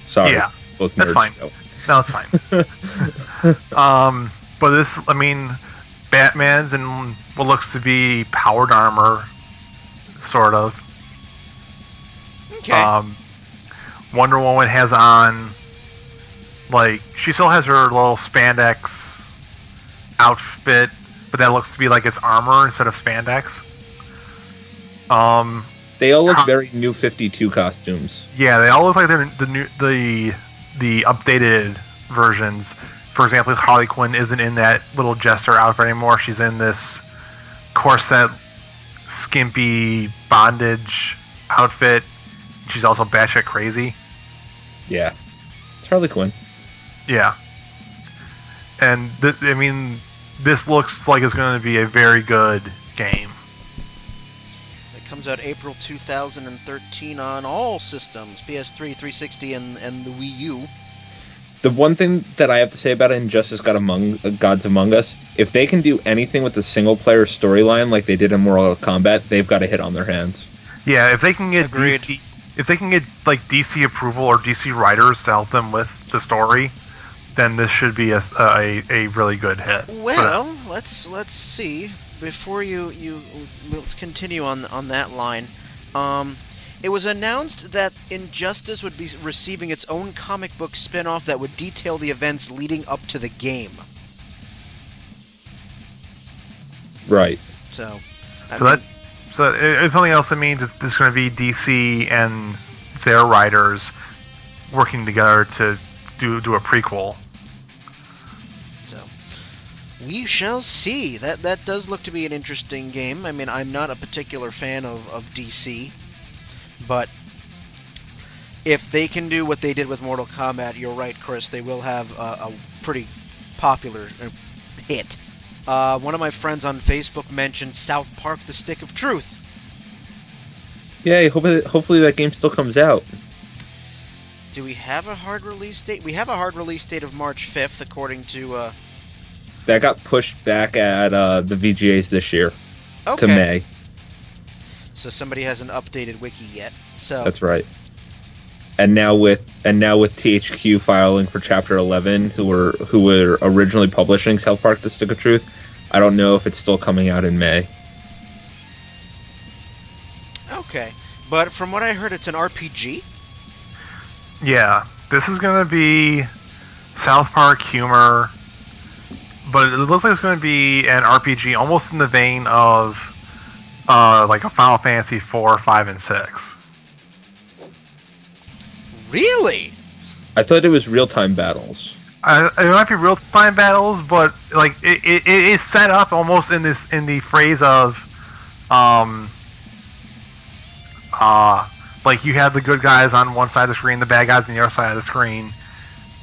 Sorry. Yeah, both that's fine. No, it's fine. But this, I mean, Batman's in what looks to be powered armor, sort of. Okay. Wonder Woman has on, like, she still has her little spandex outfit, but that looks to be like it's armor instead of spandex. They all look very New 52 costumes. Yeah, they all look like they're the updated versions. For example, Harley Quinn isn't in that little jester outfit anymore. She's in this corset, skimpy bondage outfit. She's also batshit crazy. Yeah. It's Harley Quinn. Yeah. And, this looks like it's going to be a very good game. It comes out April 2013 on all systems, PS3, 360, and the Wii U. The one thing that I have to say about Injustice Gods Among Us, if they can do anything with the single-player storyline like they did in Mortal Kombat, they've got a hit on their hands. Yeah, if they can get Agreed. DC approval or DC writers to help them with the story, then this should be a really good hit. Well, let's see. Before let's continue on that line. It was announced that Injustice would be receiving its own comic book spin-off that would detail the events leading up to the game. Right. So if something else, that means this is going to be DC and their writers working together to do a prequel. So we shall see. That does look to be an interesting game. I mean, I'm not a particular fan of DC, but if they can do what they did with Mortal Kombat, you're right, Chris. They will have a pretty popular hit. One of my friends on Facebook mentioned South Park: The Stick of Truth. Yeah, hopefully that game still comes out. Do we have a hard release date? We have a hard release date of March 5th, according to... That got pushed back at the VGAs this year Okay. to May. So somebody hasn't updated Wiki yet. So That's right. And now with THQ filing for Chapter 11, who were originally publishing South Park: The Stick of Truth, I don't know if it's still coming out in May. Okay. But from what I heard, it's an RPG? Yeah, this is going to be South Park humor, but it looks like it's going to be an RPG almost in the vein of like a Final Fantasy 4, 5, and 6. Really? I thought it was real-time battles. It might be real-time battles, but like it is set up almost in the phrase of like you have the good guys on one side of the screen, the bad guys on the other side of the screen,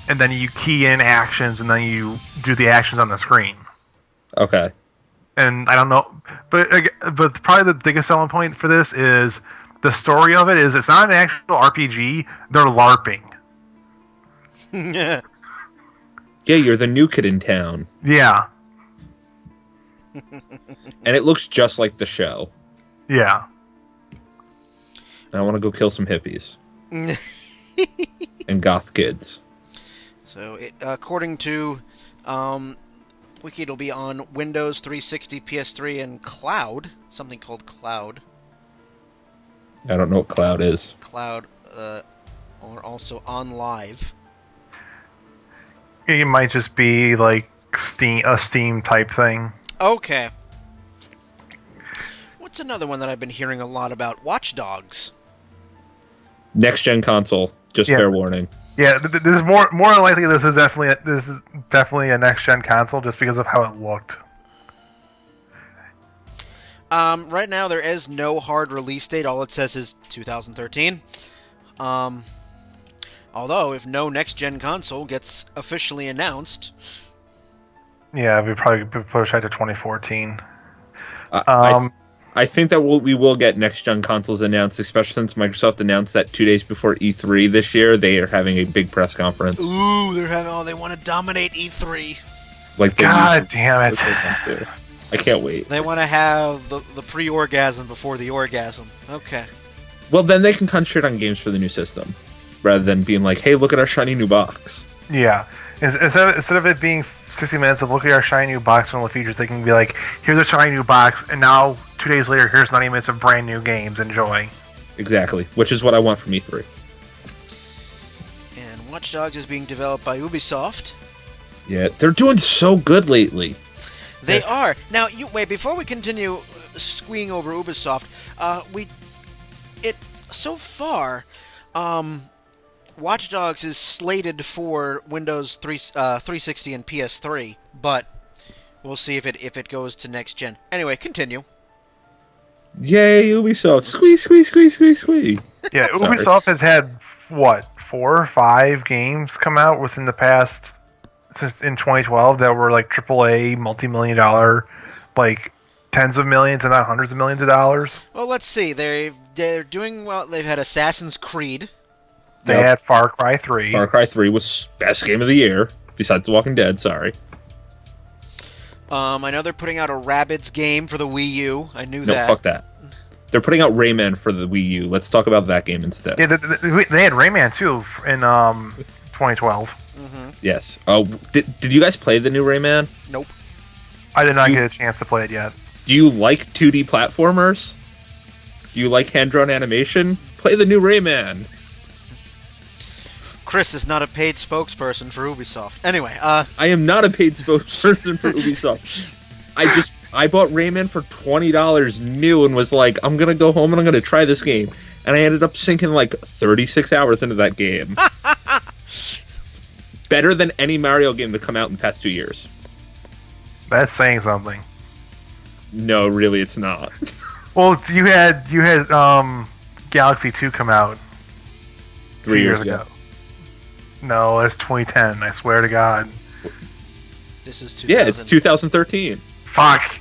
and then you key in actions, and then you do the actions on the screen. Okay. And I don't know, but probably the biggest selling point for this is the story of it is it's not an actual RPG. They're LARPing. Yeah. Yeah, you're the new kid in town. Yeah. And it looks just like the show. Yeah. And I want to go kill some hippies. And goth kids. So, according to Wiki, it'll be on Windows 360, PS3, and Cloud. Something called Cloud. I don't know what Cloud is. Cloud, or also on Live. It might just be like a Steam type thing. Okay. What's another one that I've been hearing a lot about? Watch Dogs. Next gen console. Just fair warning. Yeah, this is more than likely. This is definitely a next gen console, just because of how it looked. Right now there is no hard release date. All it says is 2013. Although, if no next-gen console gets officially announced... Yeah, we probably push out to 2014. I think that we will get next-gen consoles announced, especially since Microsoft announced that 2 days before E3 this year, they are having a big press conference. Ooh, they want to dominate E3. God damn it. I can't wait. They want to have the pre-orgasm before the orgasm. Okay. Well, then they can concentrate on games for the new system, rather than being like, hey, look at our shiny new box. Yeah. Instead of it being 60 minutes of look at our shiny new box and all the features, they can be like, here's a shiny new box, and now 2 days later, here's 90 minutes of brand new games. Enjoy. Exactly, which is what I want from E3. And Watch Dogs is being developed by Ubisoft. Yeah, they're doing so good lately. They are. Now, wait, before we continue squeeing over Ubisoft, so far, Watch Dogs is slated for Windows 360 and PS3, but we'll see if it goes to next gen. Anyway, continue. Yay, Ubisoft! Squee. Yeah, Ubisoft has had 4 or 5 games come out within the past since in 2012 that were like AAA, multi-million-dollar, like tens of millions and not hundreds of millions of dollars. Well, let's see. They're doing well. They've had Assassin's Creed. They had Far Cry 3. Far Cry 3 was best game of the year, besides The Walking Dead, sorry. I know they're putting out a Rabbids game for the Wii U. I knew that. No, fuck that. They're putting out Rayman for the Wii U. Let's talk about that game instead. Yeah, they had Rayman too in 2012. Mm-hmm. Yes. Oh, did you guys play the new Rayman? Nope. I did not get a chance to play it yet. Do you like 2D platformers? Do you like hand-drawn animation? Play the new Rayman. Chris is not a paid spokesperson for Ubisoft. Anyway, I am not a paid spokesperson for Ubisoft. I bought Rayman for $20 new and was like, I'm gonna go home and I'm gonna try this game. And I ended up sinking like 36 hours into that game. Better than any Mario game to come out in the past 2 years. That's saying something. No, really, it's not. Well, you had Galaxy 2 come out 3 years ago. No, it's 2010. I swear to God. This is 2000. Yeah, it's 2013. Fuck.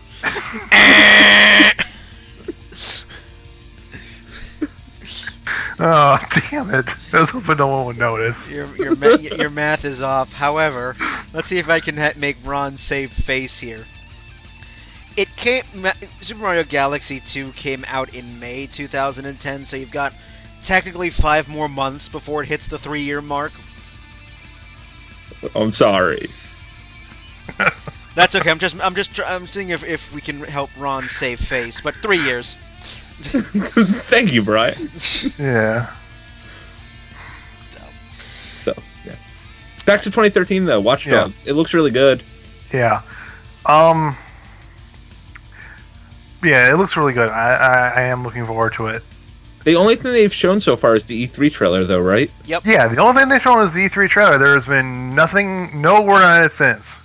Oh, damn it. I was hoping no one would notice. Your math is off. However, let's see if I can make Ron save face here. Super Mario Galaxy 2 came out in May 2010, so you've got technically 5 more months before it hits the 3-year mark. I'm sorry. That's okay. I'm seeing if we can help Ron save face, but 3 years. Thank you, Brian. Yeah. So, yeah. Back to 2013 though. Watch Dogs. Yeah. It looks really good. Yeah. Yeah, it looks really good. I am looking forward to it. The only thing they've shown so far is the E3 trailer, though, right? Yep. Yeah, the only thing they've shown is the E3 trailer. There has been no word on it since.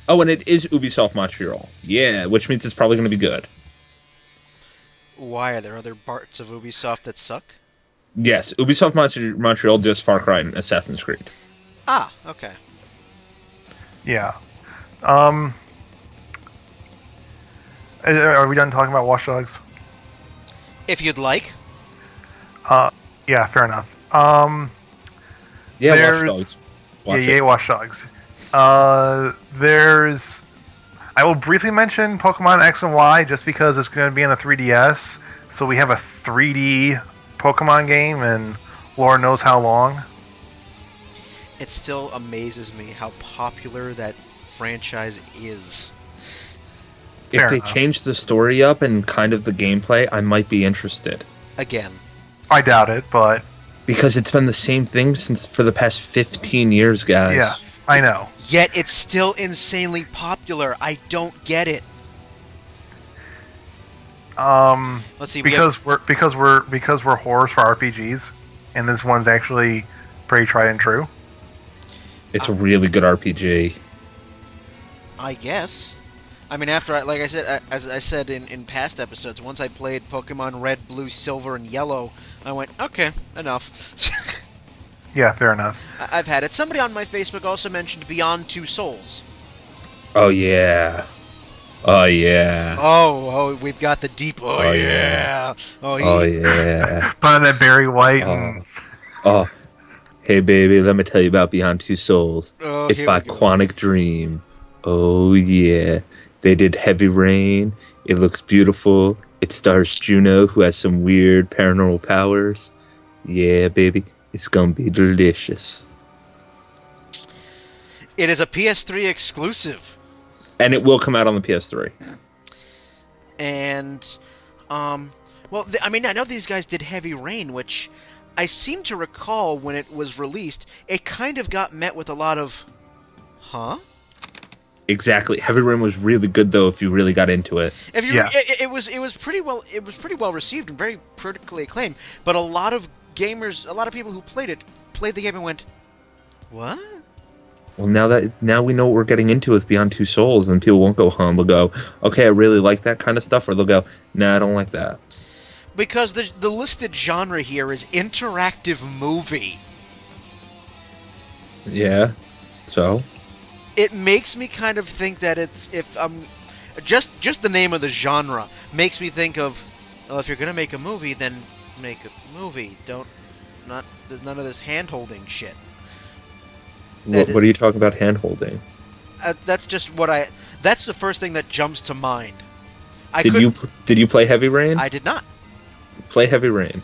Oh, and it is Ubisoft Montreal. Yeah, which means it's probably going to be good. Why? Are there other parts of Ubisoft that suck? Yes, Ubisoft Montreal does Far Cry and Assassin's Creed. Ah, okay. Yeah. Are we done talking about Watch Dogs? If you'd like. Yeah, fair enough. Yeah, Watch Dogs. Yay, Watch Dogs. I will briefly mention Pokemon X and Y just because it's going to be on the 3DS. So we have a 3D Pokemon game, and Lord knows how long. It still amazes me how popular that franchise is. If they change the story up and kind of the gameplay, I might be interested. Again. I doubt it, but... Because it's been the same thing for the past 15 years, guys. Yes, I know. Yet it's still insanely popular. I don't get it. Let's see. Because we're whores for RPGs, and this one's actually pretty tried and true. It's a really good RPG. I guess. I mean, like I said, as I said in past episodes, once I played Pokemon Red, Blue, Silver, and Yellow, I went, okay, enough. Yeah, fair enough. I've had it. Somebody on my Facebook also mentioned Beyond Two Souls. Oh yeah. Oh yeah. Oh, we've got the deep. Oh yeah. Oh yeah. But on that Barry White and Oh. Hey baby, let me tell you about Beyond Two Souls. Oh, It's by Quantic Dream. Oh yeah. They did Heavy Rain. It looks beautiful. It stars Juno, who has some weird paranormal powers. Yeah, baby. It's gonna be delicious. It is a PS3 exclusive. And it will come out on the PS3. And, well, I mean, I know these guys did Heavy Rain, which I seem to recall when it was released, it kind of got met with a lot of, huh? Exactly. Heavy Rain was really good though if you really got into it. It was pretty well received and very critically acclaimed, but a lot of people who played the game and went, "What?" Well, now we know what we're getting into with Beyond Two Souls, and people won't go home. They'll go, "Okay, I really like that kind of stuff," or they'll go, "Nah, I don't like that." Because the listed genre here is interactive movie. Yeah. So it makes me kind of think that it's just the name of the genre makes me think of, well, if you're gonna make a movie, then make a movie. There's none of this hand-holding shit. What are you talking about hand-holding? That's the first thing that jumps to mind. Did you play Heavy Rain? I did not. Play Heavy Rain.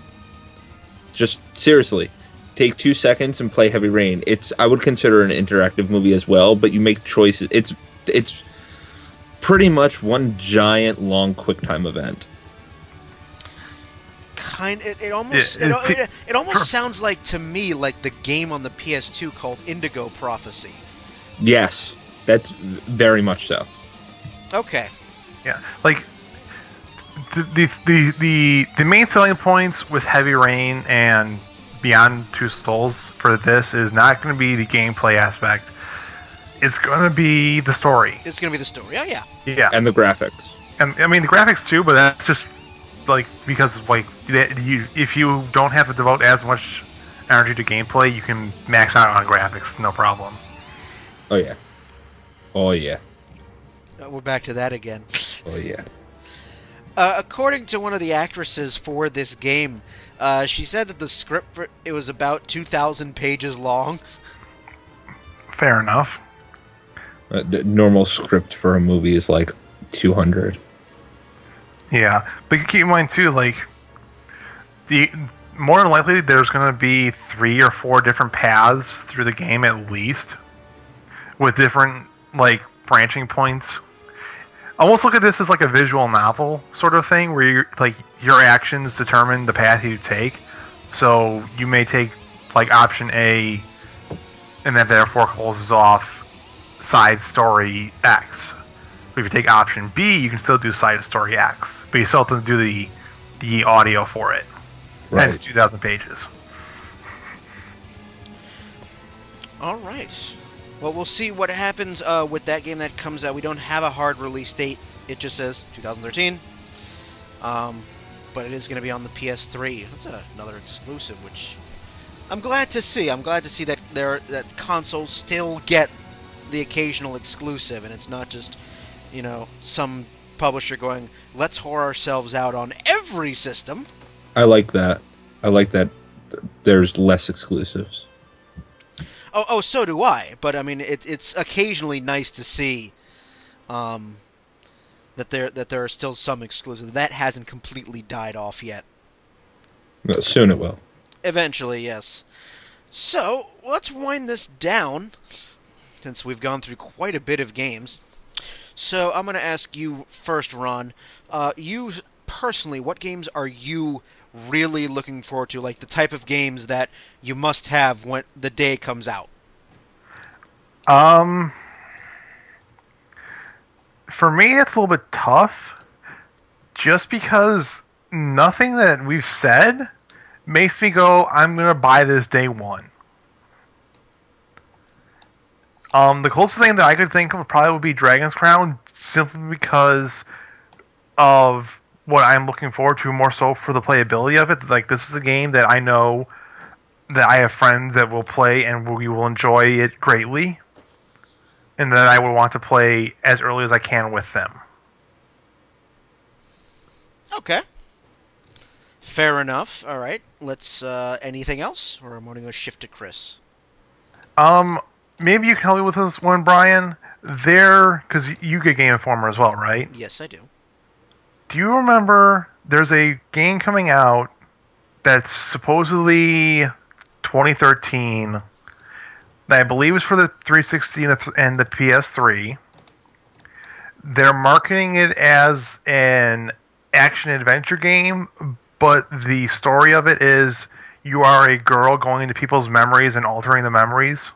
Just seriously. Take 2 seconds and play Heavy Rain. I would consider an interactive movie as well, but you make choices. It's pretty much one giant long QuickTime event. It almost sounds like to me like the game on the PS2 called Indigo Prophecy. Yes, that's very much so. Okay. Yeah, like the main selling points with Heavy Rain and Beyond Two Souls for this is not going to be the gameplay aspect. It's going to be the story. It's going to be the story. Oh yeah. Yeah. And the graphics. And I mean the graphics too, but that's just like because like if you don't have to devote as much energy to gameplay, you can max out on graphics, no problem. Oh yeah. Oh yeah. We're back to that again. Oh yeah. According to one of the actresses for this game, she said that the script it was about 2,000 pages long. Fair enough. The normal script for a movie is like 200. Yeah, but keep in mind too, like more than likely there's going to be 3 or 4 different paths through the game at least, with different like branching points. Almost look at this as like a visual novel sort of thing, where your actions determine the path you take. So you may take like option A, and that therefore closes off side story X. But if you take option B, you can still do side story X, but you still have to do the audio for it. Right. And it's 2,000 pages. All right. Well, we'll see what happens with that game that comes out. We don't have a hard release date. It just says 2013. But it is going to be on the PS3. That's another exclusive, which I'm glad to see. I'm glad to see that that consoles still get the occasional exclusive, and it's not just, some publisher going, let's whore ourselves out on every system. I like that. I like that there's less exclusives. Oh, so do I. But I mean, it's occasionally nice to see that there are still some exclusives. That hasn't completely died off yet. Well, soon it will. Eventually, yes. So let's wind this down, since we've gone through quite a bit of games. So I'm going to ask you first, Ron. You personally, what games are you really looking forward to? Like the type of games that you must have when the day comes out? For me, it's a little bit tough. just because nothing that we've said makes me go, I'm going to buy this day one. The closest thing that I could think of probably would be Dragon's Crown, simply because of what I'm looking forward to, more so for the playability of it. Like, this is a game that I know that I have friends that will play and we will enjoy it greatly, and that I would want to play as early as I can with them. Okay. Fair enough. All right. Let's, anything else? Or I'm going to go shift to Chris. Maybe you can help me with this one, Brian. Because you get Game Informer as well, right? Yes, I do. Do you remember there's a game coming out that's supposedly 2013 that I believe is for the 360 and the PS3. They're marketing it as an action-adventure game, but the story of it is you are a girl going into people's memories and altering the memories.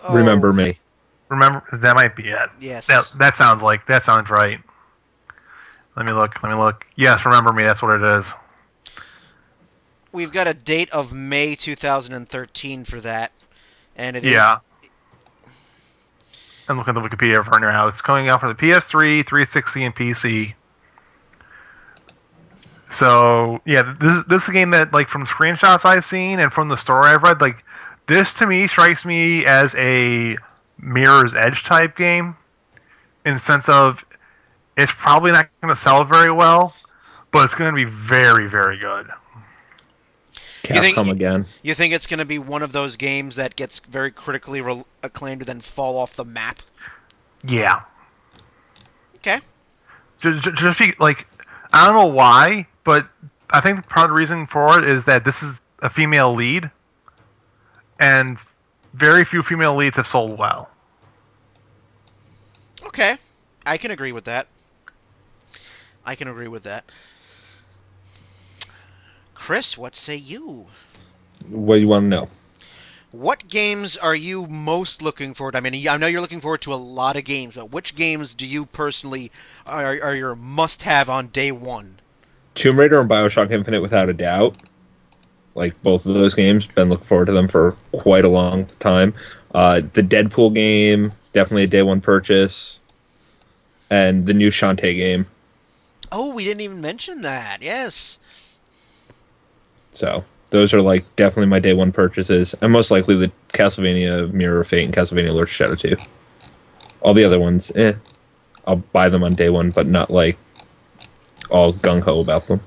Oh. Remember Me. Remember, that might be it. Yes. That sounds right. Let me look. Yes, Remember Me, that's what it is. We've got a date of May 2013 for that. And it is... Yeah. I'm looking at the Wikipedia for it now. It's coming out for the PS3, 360, and PC. So, yeah, this is a game that, like, from screenshots I've seen and from the story I've read, like, this to me strikes me as a Mirror's Edge type game, in the sense of it's probably not going to sell very well, but it's going to be very, very good. Capcom again. You think it's going to be one of those games that gets very critically acclaimed and then fall off the map? Yeah. Okay. Just be, like, I don't know why, but I think part of the reason for it is that this is a female lead, and very few female leads have sold well. Okay. I can agree with that. Chris, what say you? What do you want to know? What games are you most looking forward to? I mean, I know you're looking forward to a lot of games, but which games do you personally are your must-have on day one? Tomb Raider and BioShock Infinite, without a doubt. Like, both of those games, been looking forward to them for quite a long time. The Deadpool game, definitely a day one purchase. And the new Shantae game. Oh, we didn't even mention that. Yes. So, those are, like, definitely my day one purchases. And most likely the Castlevania Mirror of Fate and Castlevania Lord of Shadow 2. All the other ones, I'll buy them on day one, but not, like, all gung-ho about them.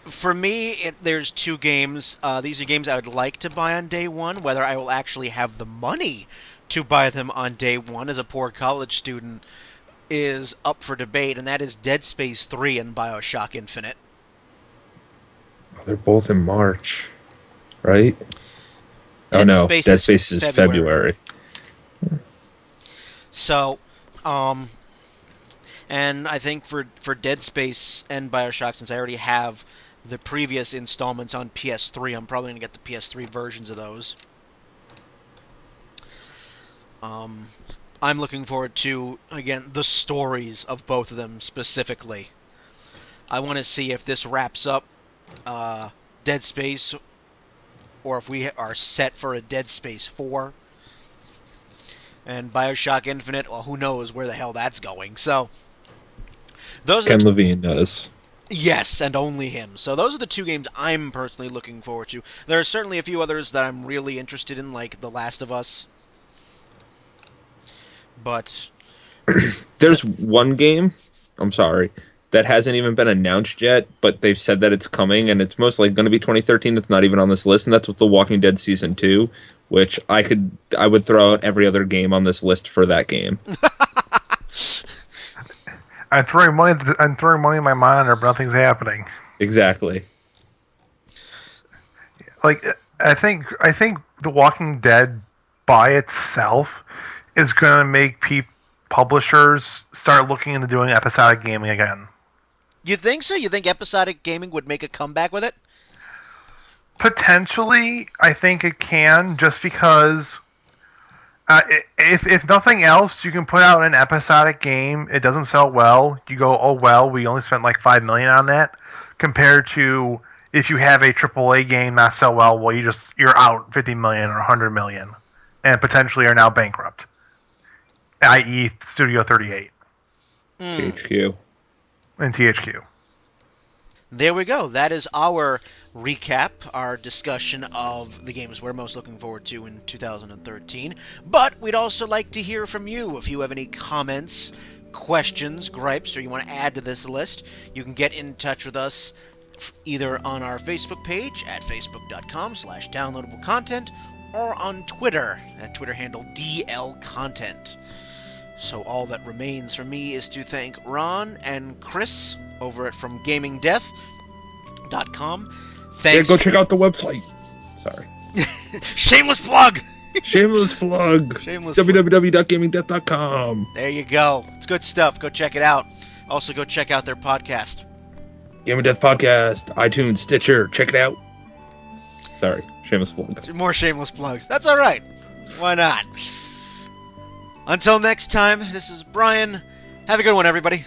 For me, there's two games. These are games I would like to buy on day one. Whether I will actually have the money to buy them on day one as a poor college student is up for debate, and that is Dead Space 3 and BioShock Infinite. They're both in March, right? Dead no, Space Dead Space is February. So, and I think for Dead Space and BioShock, since I already have the previous installments on PS3, I'm probably going to get the PS3 versions of those. I'm looking forward to, again, the stories of both of them specifically. I want to see if this wraps up Dead Space, or if we are set for a Dead Space 4. And BioShock Infinite, well, who knows where the hell that's going. So, those Ken Levine does. Yes, and only him. So those are the two games I'm personally looking forward to. There are certainly a few others that I'm really interested in, like The Last of Us. But there's one game, I'm sorry, that hasn't even been announced yet, but they've said that it's coming, and it's most likely going to be 2013. That's not even on this list, and that's with The Walking Dead Season 2, which I would throw out every other game on this list for that game. I'm throwing money in my monitor, but nothing's happening. Exactly. Like, I think The Walking Dead by itself is going to make publishers start looking into doing episodic gaming again. You think so? You think episodic gaming would make a comeback with it? Potentially, I think it can, just because, If nothing else, you can put out an episodic game. It doesn't sell well. You go, oh well, we only spent like $5 million on that, compared to if you have a AAA game not sell well, well you're out $50 million or $100 million, and potentially are now bankrupt. I.e., Studio 38. THQ. And THQ. There we go. That is our recap, our discussion of the games we're most looking forward to in 2013. But we'd also like to hear from you. If you have any comments, questions, gripes, or you want to add to this list, you can get in touch with us either on our Facebook page at facebook.com/downloadablecontent or on Twitter at Twitter handle DLContent. So all that remains for me is to thank Ron and Chris over at FromGamingDeath.com. Thanks. Yeah, go check out the website. Sorry. Shameless plug! Shameless plug. www.gamingdeath.com. There you go. It's good stuff. Go check it out. Also, go check out their podcast. Gaming Death Podcast, iTunes, Stitcher. Check it out. Sorry. Shameless plug. More shameless plugs. That's all right. Why not? Until next time, this is Brian. Have a good one, everybody.